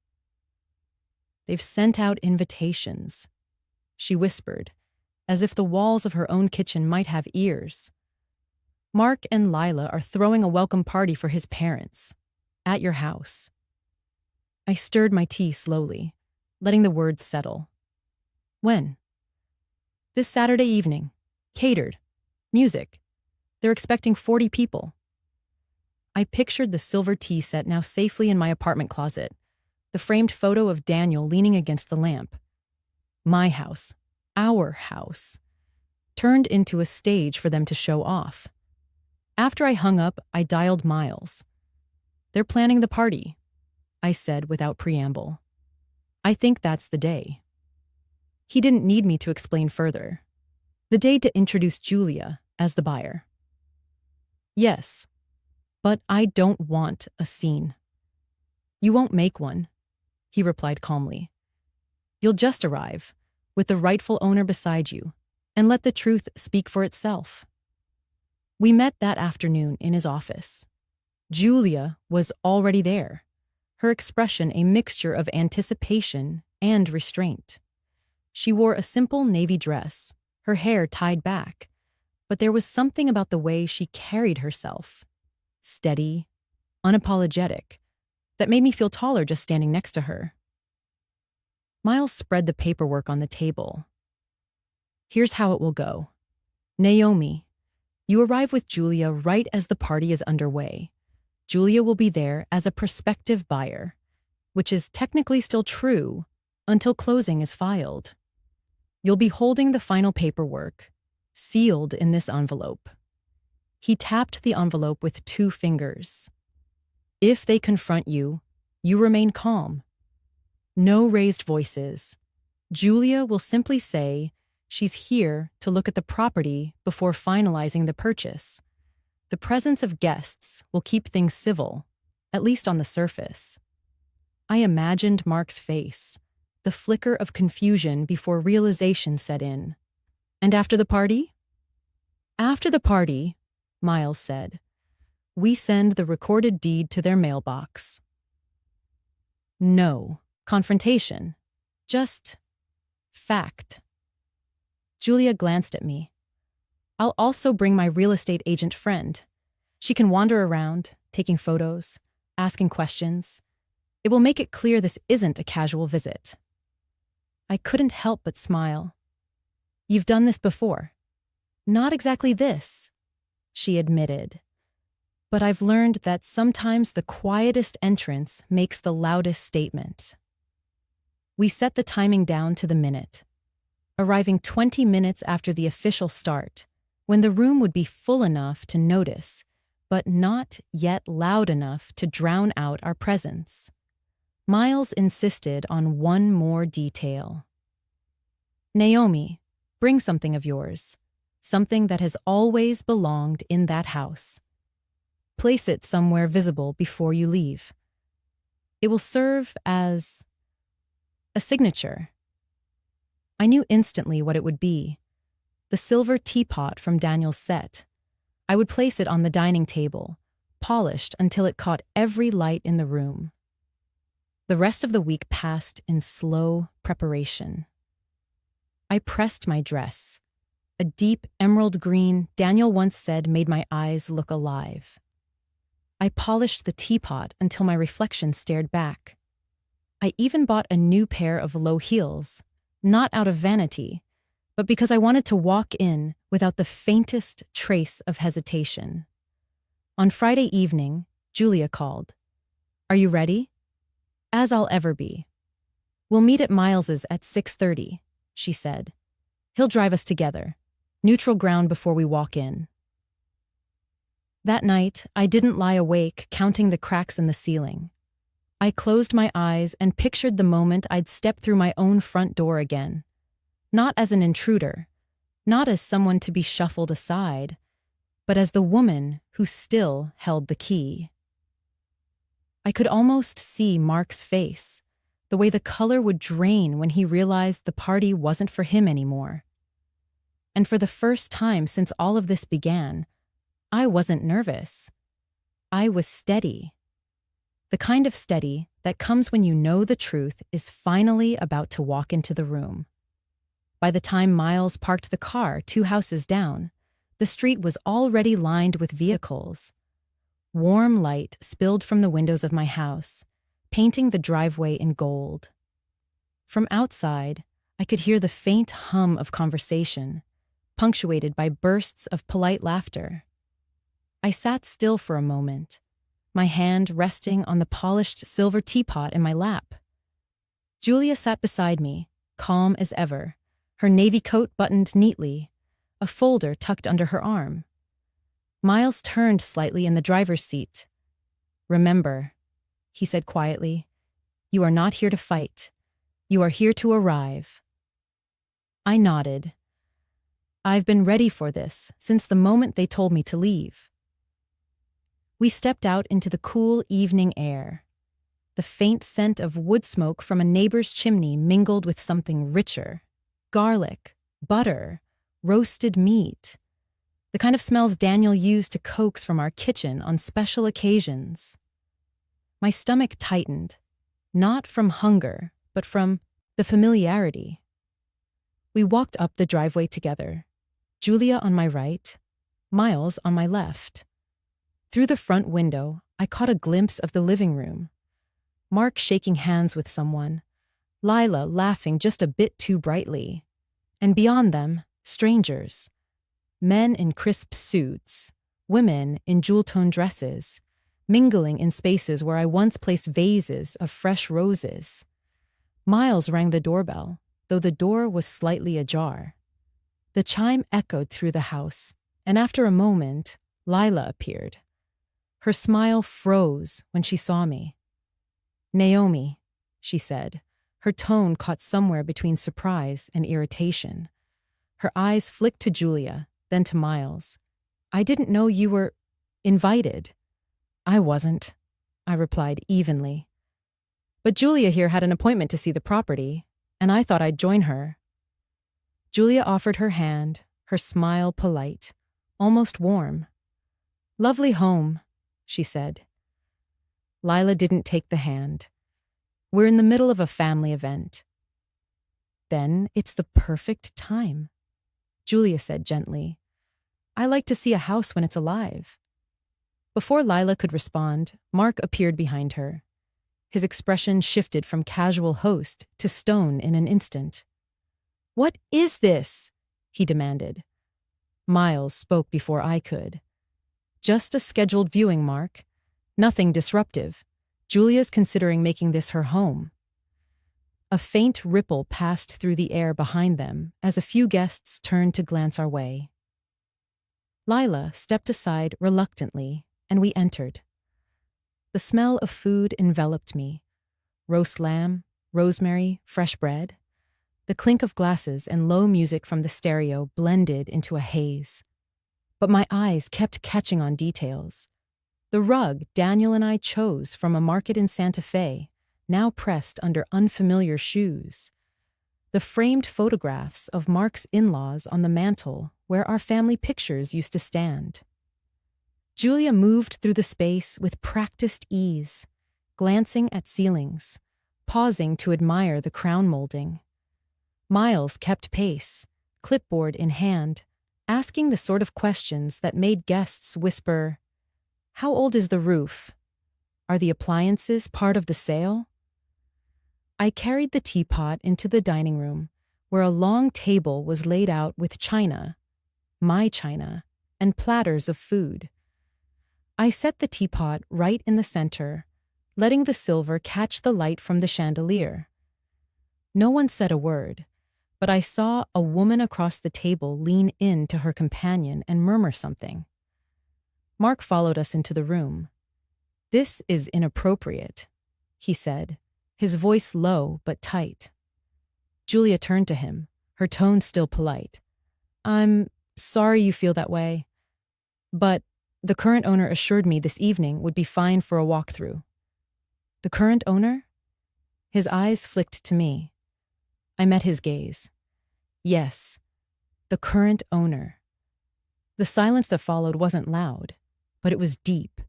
Speaker 1: "They've sent out invitations," she whispered, as if the walls of her own kitchen might have ears. "Mark and Lila are throwing a welcome party for his parents. At your house." I stirred my tea slowly, letting the words settle. "When?" "This Saturday evening. Catered. Music. They're expecting 40 people." I pictured the silver tea set now safely in my apartment closet, the framed photo of Daniel leaning against the lamp. My house, our house, turned into a stage for them to show off. After I hung up, I dialed Miles. "They're planning the party," I said without preamble. "I think that's the day." He didn't need me to explain further. The day to introduce Julia as the buyer. "Yes, but I don't want a scene." "You won't make one," he replied calmly. "You'll just arrive, with the rightful owner beside you, and let the truth speak for itself." We met that afternoon in his office. Julia was already there, her expression a mixture of anticipation and restraint. She wore a simple navy dress, her hair tied back, but there was something about the way she carried herself, steady, unapologetic, that made me feel taller just standing next to her. Miles spread the paperwork on the table. "Here's how it will go. Naomi, You arrive with Julia right as the party is underway. Julia will be there as a prospective buyer, which is technically still true until closing is filed. You'll be holding the final paperwork, sealed in this envelope. He tapped the envelope with 2 fingers. If they confront you, you remain calm. No raised voices. Julia will simply say she's here to look at the property before finalizing the purchase. The presence of guests will keep things civil, at least on the surface. I imagined Mark's face, the flicker of confusion before realization set in. And after the party? After the party, Miles said, we send the recorded deed to their mailbox. No confrontation, just fact. Julia glanced at me. I'll also bring my real estate agent friend. She can wander around, taking photos, asking questions. It will make it clear this isn't a casual visit. I couldn't help but smile. You've done this before. Not exactly this, she admitted. But I've learned that sometimes the quietest entrance makes the loudest statement. We set the timing down to the minute, arriving 20 minutes after the official start, when the room would be full enough to notice, but not yet loud enough to drown out our presence. Miles insisted on one more detail. Naomi, bring something of yours, something that has always belonged in that house. Place it somewhere visible before you leave. It will serve as a signature. I knew instantly what it would be. The silver teapot from Daniel's set. I would place it on the dining table, polished until it caught every light in the room. The rest of the week passed in slow preparation. I pressed my dress. A deep emerald green Daniel once said made my eyes look alive. I polished the teapot until my reflection stared back. I even bought a new pair of low heels, not out of vanity, but because I wanted to walk in without the faintest trace of hesitation. On Friday evening, Julia called. Are you ready? As I'll ever be. We'll meet at Miles's at 6:30, she said. He'll drive us together. Neutral ground before we walk in. That night, I didn't lie awake counting the cracks in the ceiling. I closed my eyes and pictured the moment I'd step through my own front door again. Not as an intruder, not as someone to be shuffled aside, but as the woman who still held the key. I could almost see Mark's face, the way the color would drain when he realized the party wasn't for him anymore. And for the first time since all of this began, I wasn't nervous. I was steady. The kind of steady that comes when you know the truth is finally about to walk into the room. By the time Miles parked the car 2 houses down, the street was already lined with vehicles. Warm light spilled from the windows of my house, painting the driveway in gold. From outside, I could hear the faint hum of conversation, punctuated by bursts of polite laughter. I sat still for a moment, my hand resting on the polished silver teapot in my lap. Julia sat beside me, calm as ever, her navy coat buttoned neatly, a folder tucked under her arm. Miles turned slightly in the driver's seat. Remember, he said quietly, you are not here to fight. You are here to arrive. I nodded. I've been ready for this since the moment they told me to leave. We stepped out into the cool evening air. The faint scent of wood smoke from a neighbor's chimney mingled with something richer. Garlic, butter, roasted meat. The kind of smells Daniel used to coax from our kitchen on special occasions. My stomach tightened, not from hunger, but from the familiarity. We walked up the driveway together, Julia on my right, Miles on my left. Through the front window, I caught a glimpse of the living room. Mark shaking hands with someone, Lila laughing just a bit too brightly, and beyond them, strangers. Men in crisp suits, women in jewel-toned dresses, mingling in spaces where I once placed vases of fresh roses. Miles rang the doorbell, though the door was slightly ajar. The chime echoed through the house, and after a moment, Lila appeared. Her smile froze when she saw me. "Naomi," she said. Her tone caught somewhere between surprise and irritation. Her eyes flicked to Julia, then to Miles. "I didn't know you were invited." "I wasn't," I replied evenly. "But Julia here had an appointment to see the property, and I thought I'd join her." Julia offered her hand, her smile polite, almost warm. "Lovely home," she said. Lila didn't take the hand. "We're in the middle of a family event." "Then it's the perfect time," Julia said gently. "I like to see a house when it's alive." Before Lila could respond, Mark appeared behind her. His expression shifted from casual host to stone in an instant. "What is this?" he demanded. Miles spoke before I could. "Just a scheduled viewing, Mark. Nothing disruptive. Julia's considering making this her home." A faint ripple passed through the air behind them as a few guests turned to glance our way. Lila stepped aside reluctantly, and we entered. The smell of food enveloped me. Roast lamb, rosemary, fresh bread. The clink of glasses and low music from the stereo blended into a haze. But my eyes kept catching on details. The rug Daniel and I chose from a market in Santa Fe, now pressed under unfamiliar shoes. The framed photographs of Mark's in-laws on the mantel where our family pictures used to stand. Julia moved through the space with practiced ease, glancing at ceilings, pausing to admire the crown molding. Miles kept pace, clipboard in hand, asking the sort of questions that made guests whisper, "How old is the roof? Are the appliances part of the sale?" I carried the teapot into the dining room, where a long table was laid out with china, my china, and platters of food. I set the teapot right in the center, letting the silver catch the light from the chandelier. No one said a word, but I saw a woman across the table lean in to her companion and murmur something. Mark followed us into the room. "This is inappropriate," he said, his voice low but tight. Julia turned to him, her tone still polite. "I'm sorry you feel that way, but the current owner assured me this evening would be fine for a walkthrough." "The current owner?" His eyes flicked to me. I met his gaze. Yes, the current owner. The silence that followed wasn't loud, but it was deep.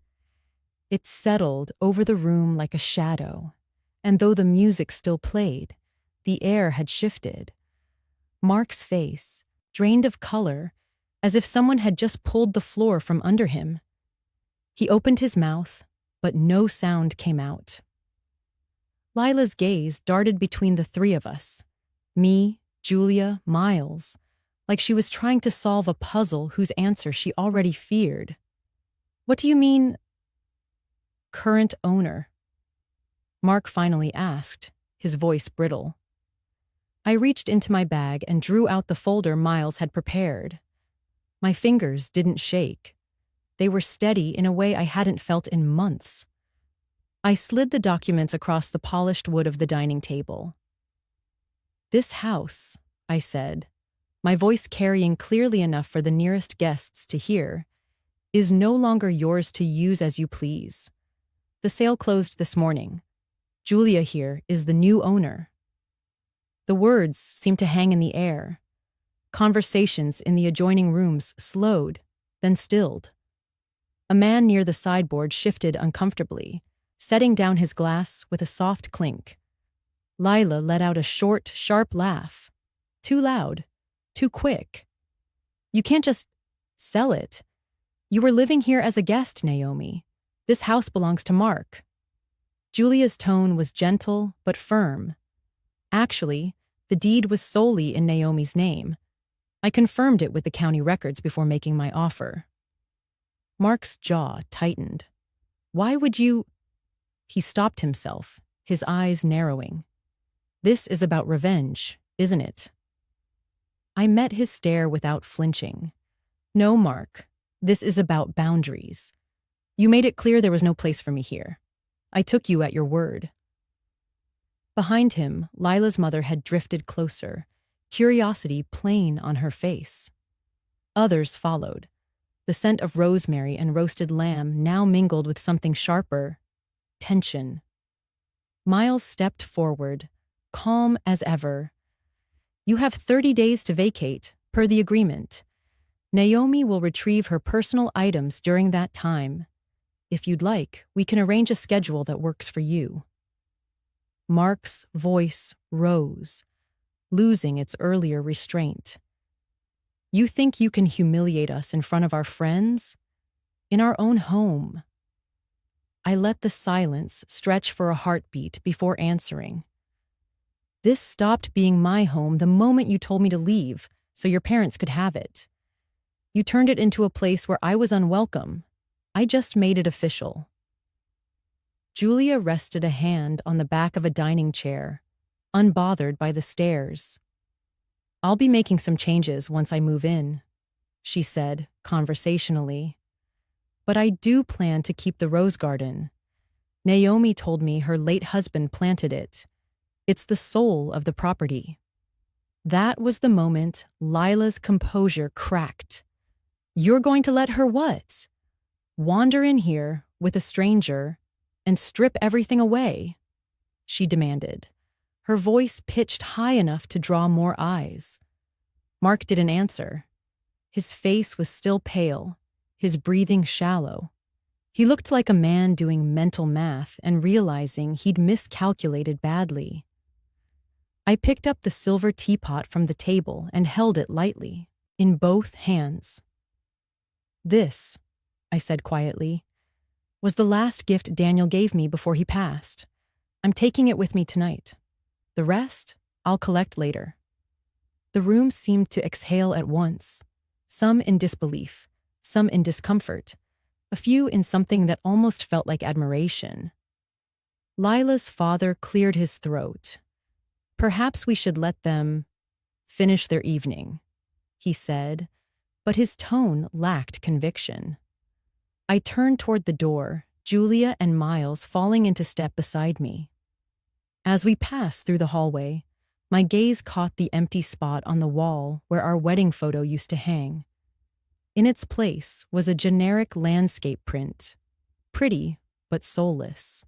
Speaker 1: It settled over the room like a shadow, and though the music still played, the air had shifted. Mark's face, drained of color, as if someone had just pulled the floor from under him. He opened his mouth, but no sound came out. Lila's gaze darted between the three of us, me, Julia, Miles, like she was trying to solve a puzzle whose answer she already feared. "What do you mean, current owner?" Mark finally asked, his voice brittle. I reached into my bag and drew out the folder Miles had prepared. My fingers didn't shake. They were steady in a way I hadn't felt in months. I slid the documents across the polished wood of the dining table. "This house," I said, my voice carrying clearly enough for the nearest guests to hear, "is no longer yours to use as you please. The sale closed this morning. Julia here is the new owner." The words seemed to hang in the air. Conversations in the adjoining rooms slowed, then stilled. A man near the sideboard shifted uncomfortably, setting down his glass with a soft clink. Lila let out a short, sharp laugh. Too loud, too quick. "You can't just sell it. You were living here as a guest, Naomi. This house belongs to Mark." Julia's tone was gentle but firm. Actually, the deed was solely in Naomi's name. I confirmed it with the county records before making my offer. Mark's jaw tightened. Why would you? He stopped himself, his eyes narrowing. This is about revenge, isn't it? I met his stare without flinching. No, Mark, this is about boundaries. You made it clear there was no place for me here. I took you at your word. Behind him, Lila's mother had drifted closer, curiosity plain on her face. Others followed. The scent of rosemary and roasted lamb now mingled with something sharper, tension. Miles stepped forward, calm as ever. You have 30 days to vacate, per the agreement. Naomi will retrieve her personal items during that time. If you'd like, we can arrange a schedule that works for you. Mark's voice rose, losing its earlier restraint. You think you can humiliate us in front of our friends? In our own home? I let the silence stretch for a heartbeat before answering. This stopped being my home the moment you told me to leave, so your parents could have it. You turned it into a place where I was unwelcome. I just made it official. Julia rested a hand on the back of a dining chair, unbothered by the stares. I'll be making some changes once I move in, she said conversationally. But I do plan to keep the rose garden. Naomi told me her late husband planted it. It's the soul of the property. That was the moment Lila's composure cracked. You're going to let her what? Wander in here with a stranger and strip everything away? She demanded, her voice pitched high enough to draw more eyes. Mark didn't answer. His face was still pale, his breathing shallow. He looked like a man doing mental math and realizing he'd miscalculated badly. I picked up the silver teapot from the table and held it lightly, in both hands. This, I said quietly, was the last gift Daniel gave me before he passed. I'm taking it with me tonight. The rest, I'll collect later. The room seemed to exhale at once, some in disbelief, some in discomfort, a few in something that almost felt like admiration. Lila's father cleared his throat. Perhaps we should let them finish their evening, he said, but his tone lacked conviction. I turned toward the door, Julia and Miles falling into step beside me. As we passed through the hallway, my gaze caught the empty spot on the wall where our wedding photo used to hang. In its place was a generic landscape print, pretty but soulless.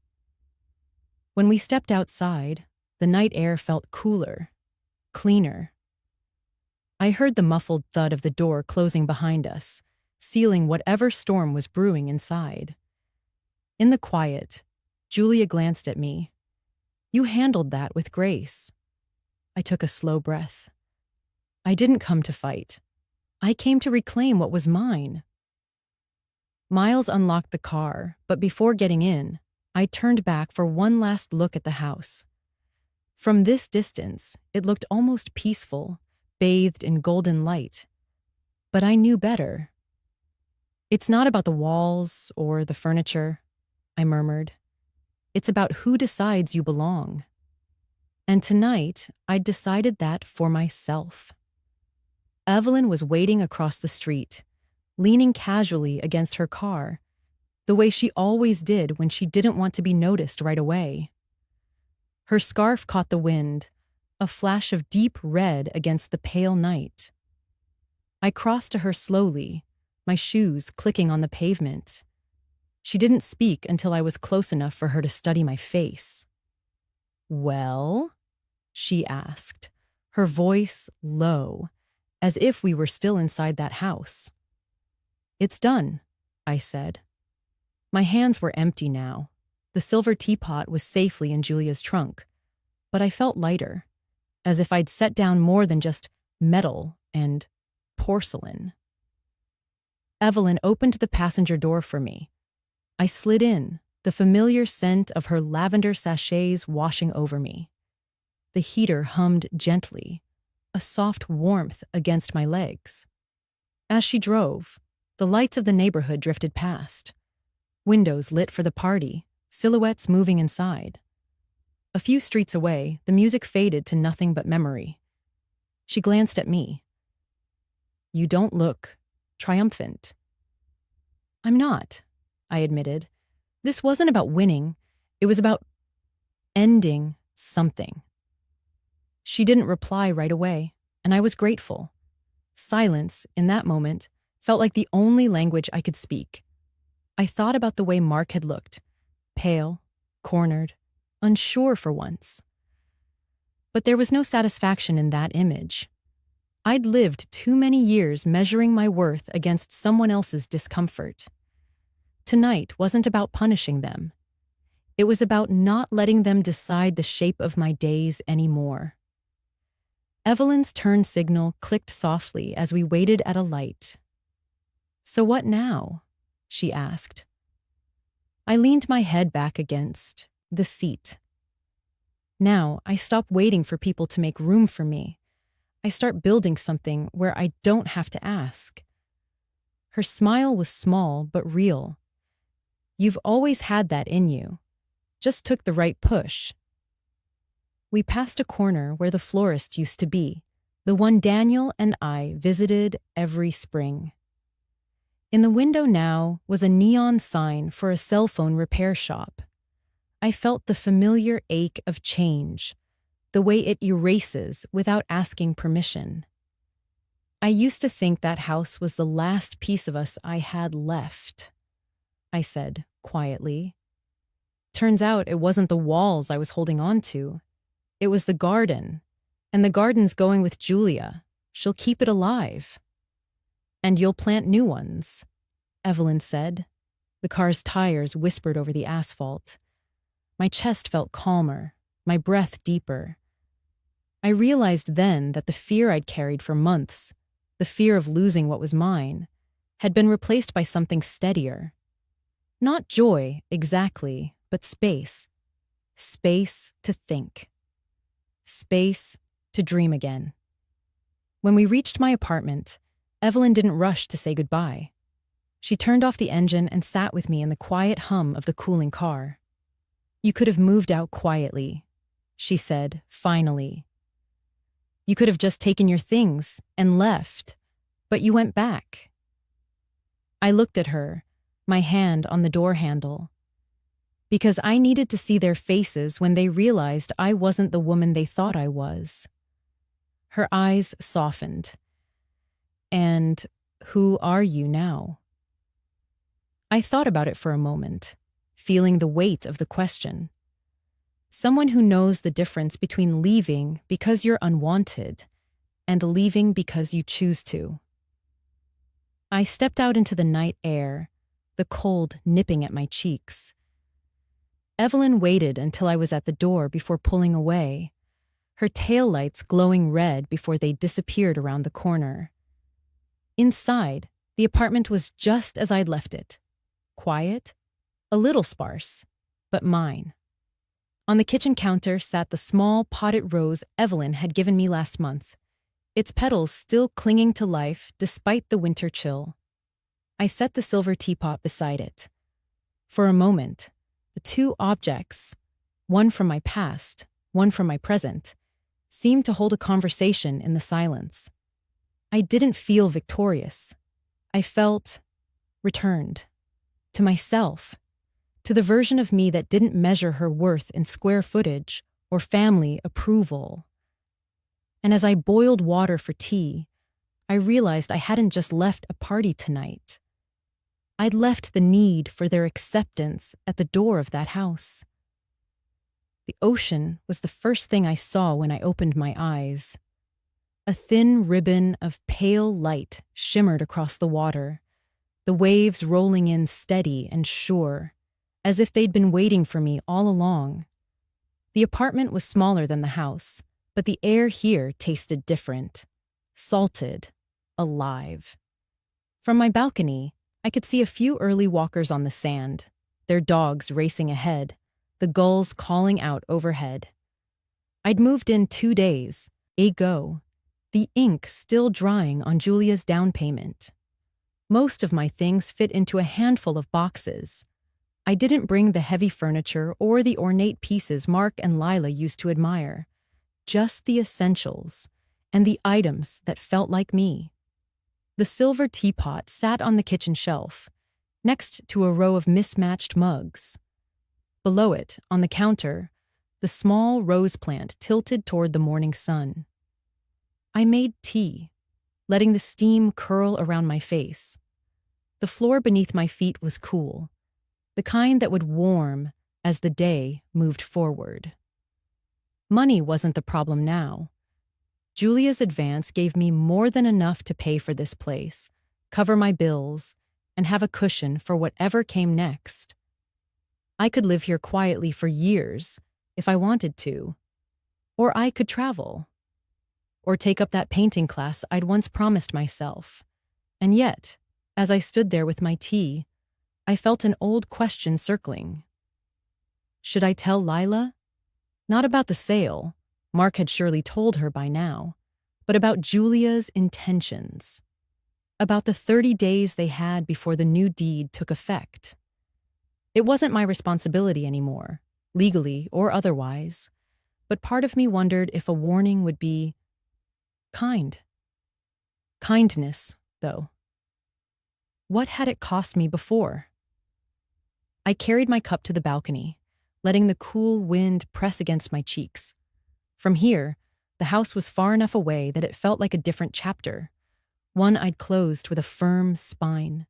Speaker 1: When we stepped outside, the night air felt cooler, cleaner. I heard the muffled thud of the door closing behind us, sealing whatever storm was brewing inside. In the quiet, Julia glanced at me. You handled that with grace. I took a slow breath. I didn't come to fight. I came to reclaim what was mine. Miles unlocked the car, but before getting in, I turned back for one last look at the house. From this distance, it looked almost peaceful, bathed in golden light. But I knew better. It's not about the walls or the furniture, I murmured. It's about who decides you belong. And tonight, I'd decided that for myself. Evelyn was waiting across the street, leaning casually against her car, the way she always did when she didn't want to be noticed right away. Her scarf caught the wind, a flash of deep red against the pale night. I crossed to her slowly, my shoes clicking on the pavement. She didn't speak until I was close enough for her to study my face. "Well?" she asked, her voice low, as if we were still inside that house. "It's done," I said. My hands were empty now. The silver teapot was safely in Julia's trunk, but I felt lighter, as if I'd set down more than just metal and porcelain. Evelyn opened the passenger door for me. I slid in, the familiar scent of her lavender sachets washing over me. The heater hummed gently, a soft warmth against my legs. As she drove, the lights of the neighborhood drifted past. Windows lit for the party, silhouettes moving inside. A few streets away, the music faded to nothing but memory. She glanced at me. "You don't look triumphant." "I'm not," I admitted. This wasn't about winning. It was about ending something. She didn't reply right away, and I was grateful. Silence, in that moment, felt like the only language I could speak. I thought about the way Mark had looked, pale, cornered, unsure for once. But there was no satisfaction in that image. I'd lived too many years measuring my worth against someone else's discomfort. Tonight wasn't about punishing them. It was about not letting them decide the shape of my days anymore. Evelyn's turn signal clicked softly as we waited at a light. "So what now?" she asked. I leaned my head back against the seat. Now I stop waiting for people to make room for me. I start building something where I don't have to ask. Her smile was small but real. "You've always had that in you. Just took the right push." We passed a corner where the florist used to be, the one Daniel and I visited every spring. In the window now was a neon sign for a cell phone repair shop. I felt the familiar ache of change, the way it erases without asking permission. I used to think that house was the last piece of us I had left, I said quietly. Turns out it wasn't the walls I was holding on to. It was the garden, and the garden's going with Julia. She'll keep it alive. "And you'll plant new ones," Evelyn said. The car's tires whispered over the asphalt. My chest felt calmer, my breath deeper. I realized then that the fear I'd carried for months, the fear of losing what was mine, had been replaced by something steadier. Not joy, exactly, but space. Space to think. Space to dream again. When we reached my apartment, Evelyn didn't rush to say goodbye. She turned off the engine and sat with me in the quiet hum of the cooling car. "You could have moved out quietly," she said, finally. "You could have just taken your things and left, but you went back." I looked at her, my hand on the door handle, because I needed to see their faces when they realized I wasn't the woman they thought I was. Her eyes softened. "And who are you now?" I thought about it for a moment, feeling the weight of the question. Someone who knows the difference between leaving because you're unwanted and leaving because you choose to. I stepped out into the night air, the cold nipping at my cheeks. Evelyn waited until I was at the door before pulling away, her taillights glowing red before they disappeared around the corner. Inside, the apartment was just as I'd left it. Quiet, a little sparse, but mine. On the kitchen counter sat the small potted rose Evelyn had given me last month, its petals still clinging to life despite the winter chill. I set the silver teapot beside it. For a moment, the two objects, one from my past, one from my present, seemed to hold a conversation in the silence. I didn't feel victorious. I felt returned. To myself, to the version of me that didn't measure her worth in square footage or family approval. And as I boiled water for tea, I realized I hadn't just left a party tonight. I'd left the need for their acceptance at the door of that house. The ocean was the first thing I saw when I opened my eyes. A thin ribbon of pale light shimmered across the water, the waves rolling in steady and sure, as if they'd been waiting for me all along. The apartment was smaller than the house, but the air here tasted different, salted, alive. From my balcony, I could see a few early walkers on the sand, their dogs racing ahead, the gulls calling out overhead. I'd moved in 2 days ago. the ink still drying on Julia's down payment. Most of my things fit into a handful of boxes. I didn't bring the heavy furniture or the ornate pieces Mark and Lila used to admire, just the essentials and the items that felt like me. The silver teapot sat on the kitchen shelf, next to a row of mismatched mugs. Below it, on the counter, the small rose plant tilted toward the morning sun. I made tea, letting the steam curl around my face. The floor beneath my feet was cool, the kind that would warm as the day moved forward. Money wasn't the problem now. Julia's advance gave me more than enough to pay for this place, cover my bills, and have a cushion for whatever came next. I could live here quietly for years if I wanted to, or I could travel, or take up that painting class I'd once promised myself. And yet, as I stood there with my tea, I felt an old question circling. Should I tell Lila? Not about the sale, Mark had surely told her by now, but about Julia's intentions. About the 30 days they had before the new deed took effect. It wasn't my responsibility anymore, legally or otherwise, but part of me wondered if a warning would be kind. Kindness, though. What had it cost me before? I carried my cup to the balcony, letting the cool wind press against my cheeks. From here, the house was far enough away that it felt like a different chapter, one I'd closed with a firm spine.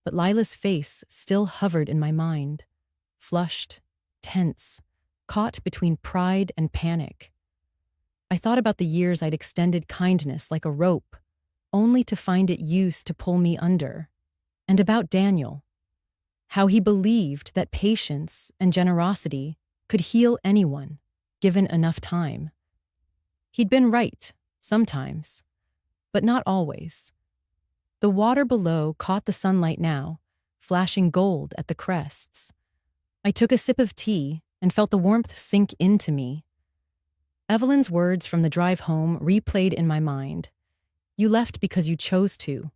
Speaker 1: But Lila's face still hovered in my mind, flushed, tense, caught between pride and panic. I thought about the years I'd extended kindness like a rope, only to find it used to pull me under. And about Daniel, how he believed that patience and generosity could heal anyone, given enough time. He'd been right, sometimes, but not always. The water below caught the sunlight now, flashing gold at the crests. I took a sip of tea and felt the warmth sink into me. Evelyn's words from the drive home replayed in my mind. You left because you chose to.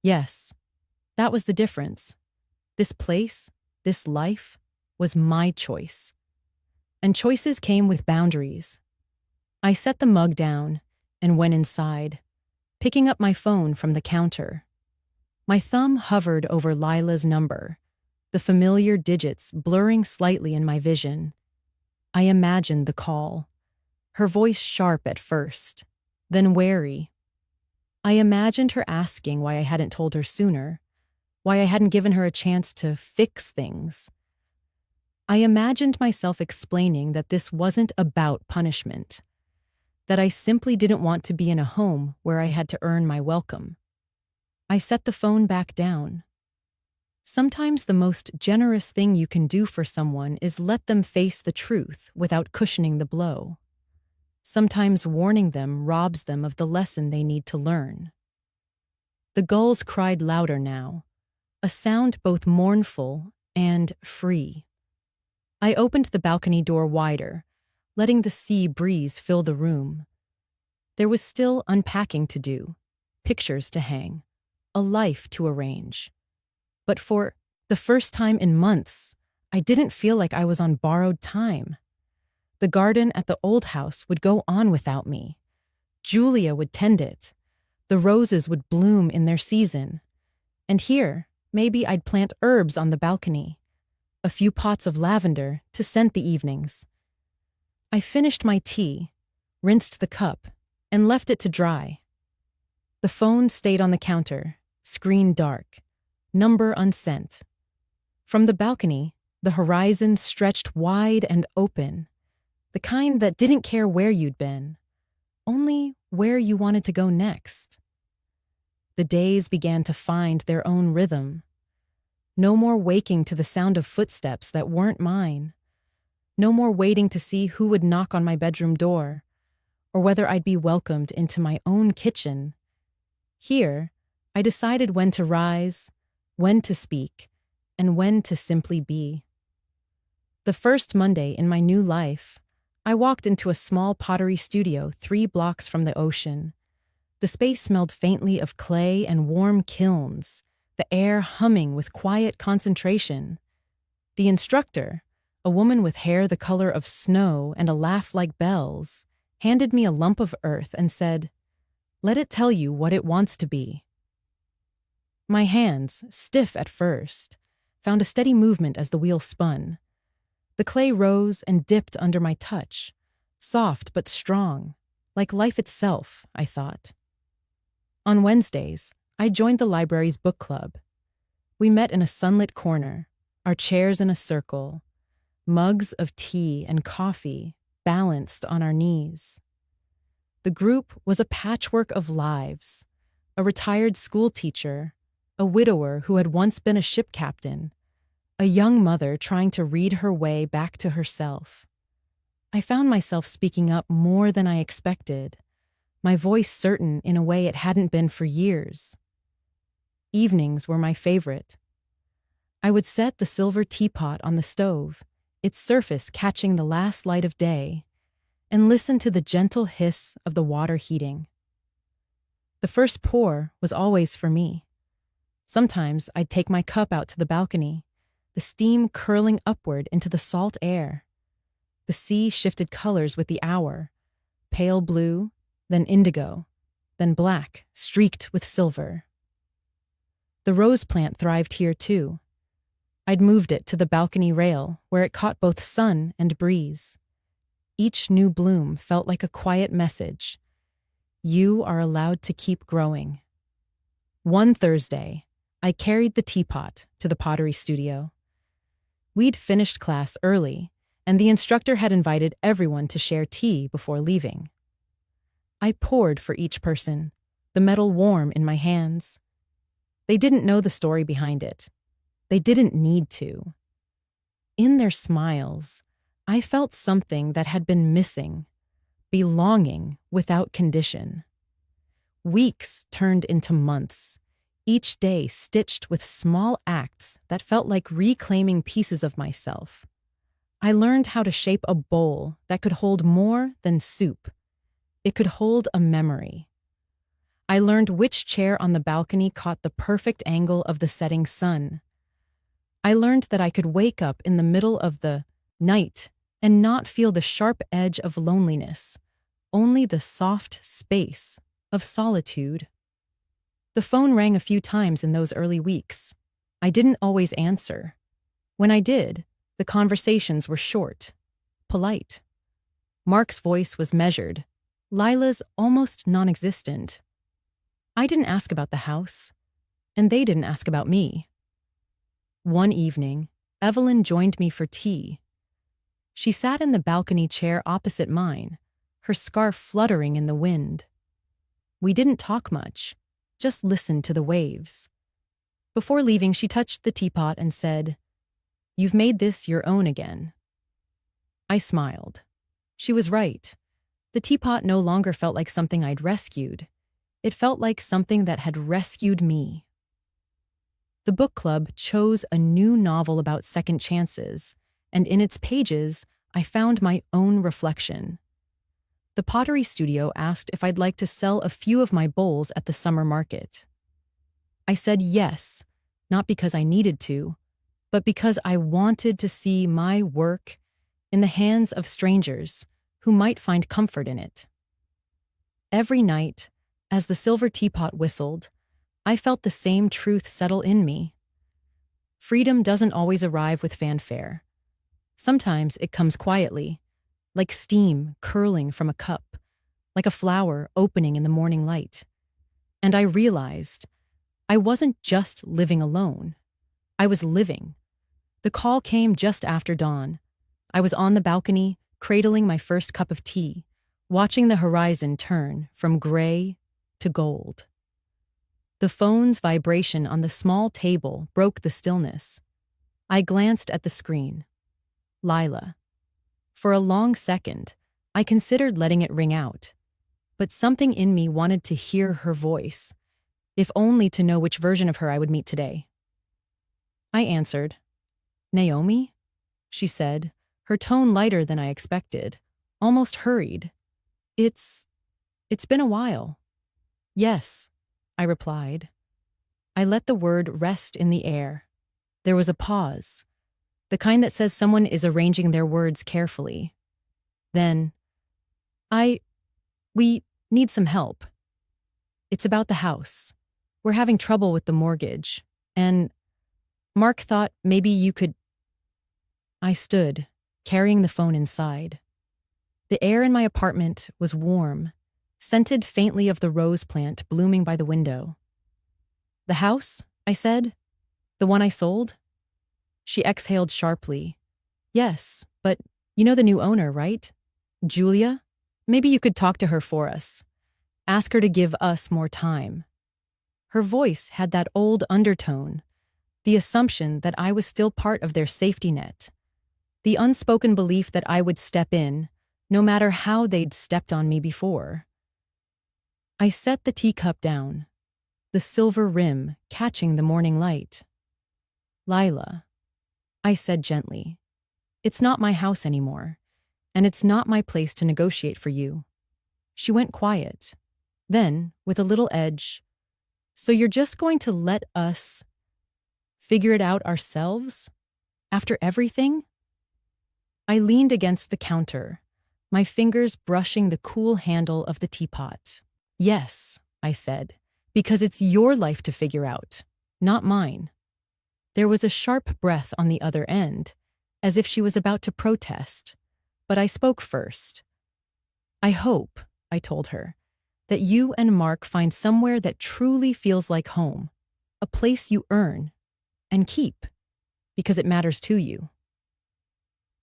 Speaker 1: Yes, that was the difference. This place, this life, was my choice. And choices came with boundaries. I set the mug down and went inside, picking up my phone from the counter. My thumb hovered over Lila's number, the familiar digits blurring slightly in my vision. I imagined the call, her voice sharp at first, then wary. I imagined her asking why I hadn't told her sooner, why I hadn't given her a chance to fix things. I imagined myself explaining that this wasn't about punishment, that I simply didn't want to be in a home where I had to earn my welcome. I set the phone back down. Sometimes the most generous thing you can do for someone is let them face the truth without cushioning the blow. Sometimes warning them robs them of the lesson they need to learn. The gulls cried louder now, a sound both mournful and free. I opened the balcony door wider, letting the sea breeze fill the room. There was still unpacking to do, pictures to hang, a life to arrange. But for the first time in months, I didn't feel like I was on borrowed time. The garden at the old house would go on without me. Julia would tend it. The roses would bloom in their season. And here, maybe I'd plant herbs on the balcony, a few pots of lavender to scent the evenings. I finished my tea, rinsed the cup, and left it to dry. The phone stayed on the counter, screen dark, number unsent. From the balcony, the horizon stretched wide and open, the kind that didn't care where you'd been, only where you wanted to go next. The days began to find their own rhythm. No more waking to the sound of footsteps that weren't mine. No more waiting to see who would knock on my bedroom door, or whether I'd be welcomed into my own kitchen. Here, I decided when to rise, when to speak, and when to simply be. The first Monday in my new life, I walked into a small pottery studio 3 blocks from the ocean. The space smelled faintly of clay and warm kilns, the air humming with quiet concentration. The instructor, a woman with hair the color of snow and a laugh like bells, handed me a lump of earth and said, "Let it tell you what it wants to be." My hands, stiff at first, found a steady movement as the wheel spun. The clay rose and dipped under my touch, soft but strong, like life itself, I thought. On Wednesdays, I joined the library's book club. We met in a sunlit corner, our chairs in a circle, mugs of tea and coffee balanced on our knees. The group was a patchwork of lives: a retired school teacher, a widower who had once been a ship captain, a young mother trying to read her way back to herself. I found myself speaking up more than I expected, my voice certain in a way it hadn't been for years. Evenings were my favorite. I would set the silver teapot on the stove, its surface catching the last light of day, and listen to the gentle hiss of the water heating. The first pour was always for me. Sometimes I'd take my cup out to the balcony, the steam curling upward into the salt air. The sea shifted colors with the hour, pale blue, then indigo, then black, streaked with silver. The rose plant thrived here too. I'd moved it to the balcony rail where it caught both sun and breeze. Each new bloom felt like a quiet message. You are allowed to keep growing. One Thursday, I carried the teapot to the pottery studio. We'd finished class early, and the instructor had invited everyone to share tea before leaving. I poured for each person, the metal warm in my hands. They didn't know the story behind it. They didn't need to. In their smiles, I felt something that had been missing: belonging without condition. Weeks turned into months, each day stitched with small acts that felt like reclaiming pieces of myself. I learned how to shape a bowl that could hold more than soup. It could hold a memory. I learned which chair on the balcony caught the perfect angle of the setting sun. I learned that I could wake up in the middle of the night and not feel the sharp edge of loneliness, only the soft space of solitude. The phone rang a few times in those early weeks. I didn't always answer. When I did, the conversations were short, polite. Mark's voice was measured, Lila's almost non-existent. I didn't ask about the house, and they didn't ask about me. One evening, Evelyn joined me for tea. She sat in the balcony chair opposite mine, her scarf fluttering in the wind. We didn't talk much, just listened to the waves. Before leaving, she touched the teapot and said, "You've made this your own again." I smiled. She was right. The teapot no longer felt like something I'd rescued. It felt like something that had rescued me. The book club chose a new novel about second chances, and in its pages, I found my own reflection. The pottery studio asked if I'd like to sell a few of my bowls at the summer market. I said yes, not because I needed to, but because I wanted to see my work in the hands of strangers who might find comfort in it. Every night, as the silver teapot whistled, I felt the same truth settle in me. Freedom doesn't always arrive with fanfare. Sometimes it comes quietly, like steam curling from a cup, like a flower opening in the morning light. And I realized I wasn't just living alone. I was living. The call came just after dawn. I was on the balcony, cradling my first cup of tea, watching the horizon turn from gray to gold. The phone's vibration on the small table broke the stillness. I glanced at the screen. Lila. For a long second, I considered letting it ring out, but something in me wanted to hear her voice, if only to know which version of her I would meet today. I answered. "Naomi?" she said, her tone lighter than I expected, almost hurried. It's been a while. Yes, I replied. I let the word rest in the air. There was a pause, the kind that says someone is arranging their words carefully. Then, we need some help. It's about the house. We're having trouble with the mortgage. And Mark thought maybe you could. I stood, carrying the phone inside. The air in my apartment was warm, scented faintly of the rose plant blooming by the window. The house, I said? The one I sold? She exhaled sharply. Yes, but you know the new owner, right? Julia? Maybe you could talk to her for us. Ask her to give us more time. Her voice had that old undertone, the assumption that I was still part of their safety net, the unspoken belief that I would step in, no matter how they'd stepped on me before. I set the teacup down, the silver rim catching the morning light. Lila, I said gently, it's not my house anymore, and it's not my place to negotiate for you. She went quiet. Then, with a little edge, so you're just going to let us figure it out ourselves? After everything? I leaned against the counter, my fingers brushing the cool handle of the teapot. Yes, I said, because it's your life to figure out, not mine. There was a sharp breath on the other end, as if she was about to protest, but I spoke first. I hope, I told her, that you and Mark find somewhere that truly feels like home, a place you earn and keep, because it matters to you.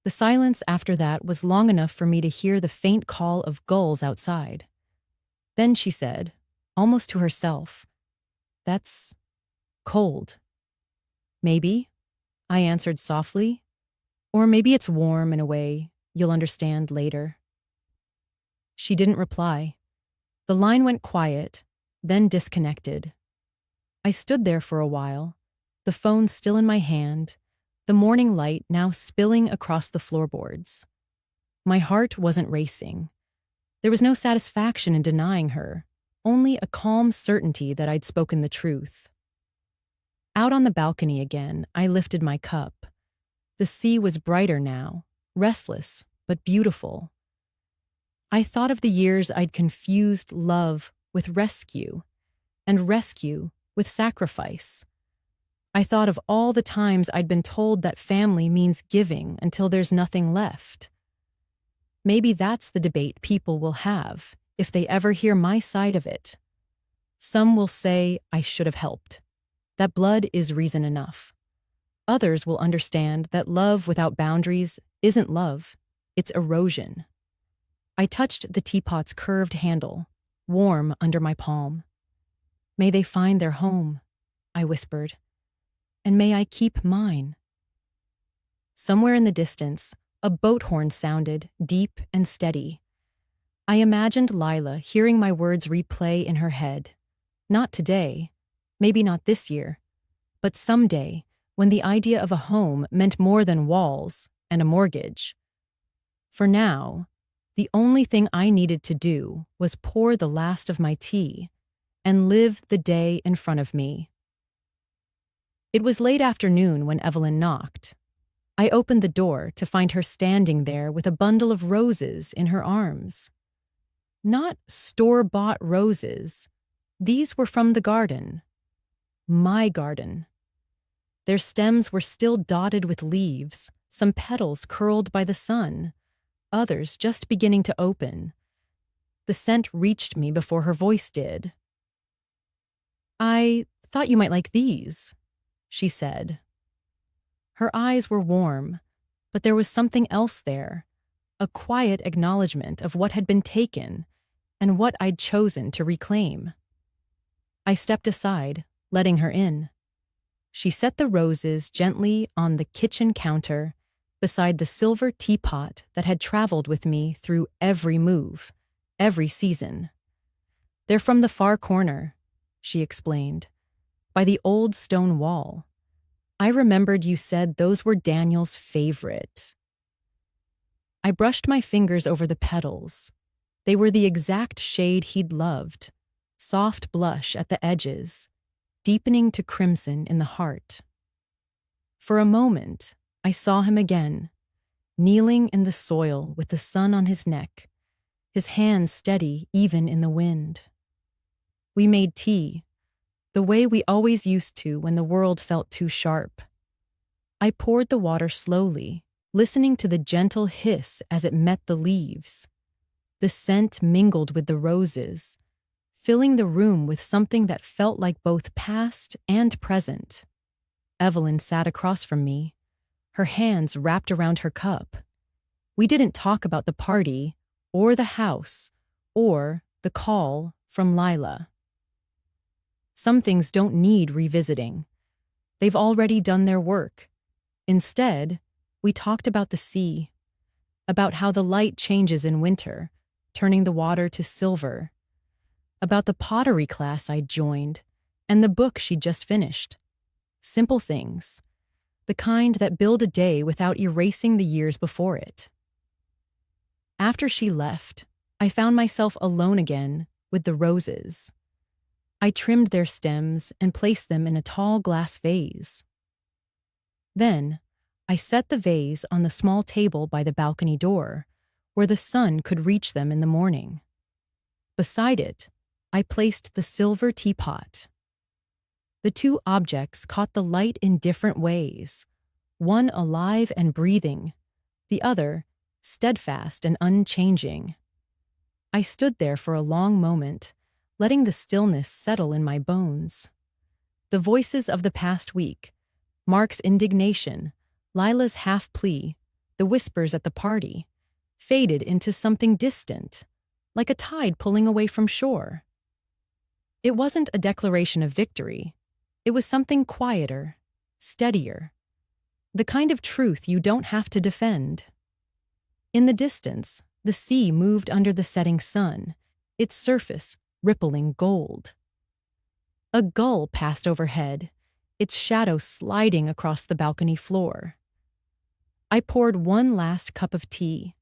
Speaker 1: The silence after that was long enough for me to hear the faint call of gulls outside. Then she said, almost to herself, "That's cold." "Maybe," I answered softly. "Or maybe it's warm in a way you'll understand later." She didn't reply. The line went quiet, then disconnected. I stood there for a while, the phone still in my hand, the morning light now spilling across the floorboards. My heart wasn't racing. There was no satisfaction in denying her, only a calm certainty that I'd spoken the truth. Out on the balcony again, I lifted my cup. The sea was brighter now, restless but beautiful. I thought of the years I'd confused love with rescue, and rescue with sacrifice. I thought of all the times I'd been told that family means giving until there's nothing left. Maybe that's the debate people will have if they ever hear my side of it. Some will say I should have helped, that blood is reason enough. Others will understand that love without boundaries isn't love, it's erosion. I touched the teapot's curved handle, warm under my palm. "May they find their home," I whispered, "and may I keep mine." Somewhere in the distance, a boat horn sounded, deep and steady. I imagined Lila hearing my words replay in her head. Not today, maybe not this year, but someday when the idea of a home meant more than walls and a mortgage. For now, the only thing I needed to do was pour the last of my tea and live the day in front of me. It was late afternoon when Evelyn knocked. I opened the door to find her standing there with a bundle of roses in her arms. Not store-bought roses. These were from the garden. My garden. Their stems were still dotted with leaves, some petals curled by the sun, others just beginning to open. The scent reached me before her voice did. "I thought you might like these," she said. Her eyes were warm, but there was something else there, a quiet acknowledgement of what had been taken and what I'd chosen to reclaim. I stepped aside, letting her in. She set the roses gently on the kitchen counter beside the silver teapot that had traveled with me through every move, every season. "They're from the far corner," she explained, "by the old stone wall. I remembered you said those were Daniel's favorite." I brushed my fingers over the petals. They were the exact shade he'd loved, soft blush at the edges, deepening to crimson in the heart. For a moment, I saw him again, kneeling in the soil with the sun on his neck, his hands steady even in the wind. We made tea, the way we always used to when the world felt too sharp. I poured the water slowly, listening to the gentle hiss as it met the leaves. The scent mingled with the roses, filling the room with something that felt like both past and present. Evelyn sat across from me, her hands wrapped around her cup. We didn't talk about the party, or the house, or the call from Lila. Some things don't need revisiting. They've already done their work. Instead, we talked about the sea, about how the light changes in winter, turning the water to silver, about the pottery class I'd joined, and the book she'd just finished. Simple things, the kind that build a day without erasing the years before it. After she left, I found myself alone again with the roses. I trimmed their stems and placed them in a tall glass vase. Then, I set the vase on the small table by the balcony door, where the sun could reach them in the morning. Beside it, I placed the silver teapot. The two objects caught the light in different ways, one alive and breathing, the other steadfast and unchanging. I stood there for a long moment, letting the stillness settle in my bones. The voices of the past week, Mark's indignation, Lila's half plea, the whispers at the party, faded into something distant, like a tide pulling away from shore. It wasn't a declaration of victory. It was something quieter, steadier, the kind of truth you don't have to defend. In the distance, the sea moved under the setting sun, its surface rippling gold. A gull passed overhead, its shadow sliding across the balcony floor. I poured one last cup of tea.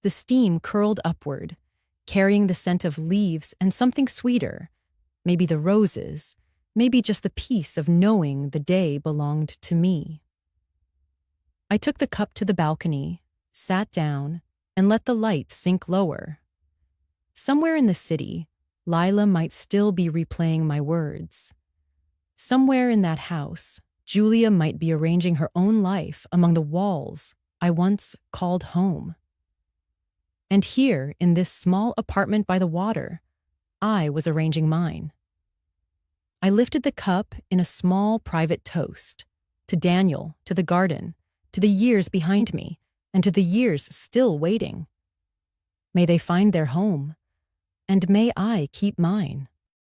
Speaker 1: The steam curled upward, carrying the scent of leaves and something sweeter, maybe the roses, maybe just the peace of knowing the day belonged to me. I took the cup to the balcony, sat down, and let the light sink lower. Somewhere in the city, Lila might still be replaying my words. Somewhere in that house, Julia might be arranging her own life among the walls I once called home. And here, in this small apartment by the water, I was arranging mine. I lifted the cup in a small private toast, to Daniel, to the garden, to the years behind me, and to the years still waiting. May they find their home, and may I keep mine.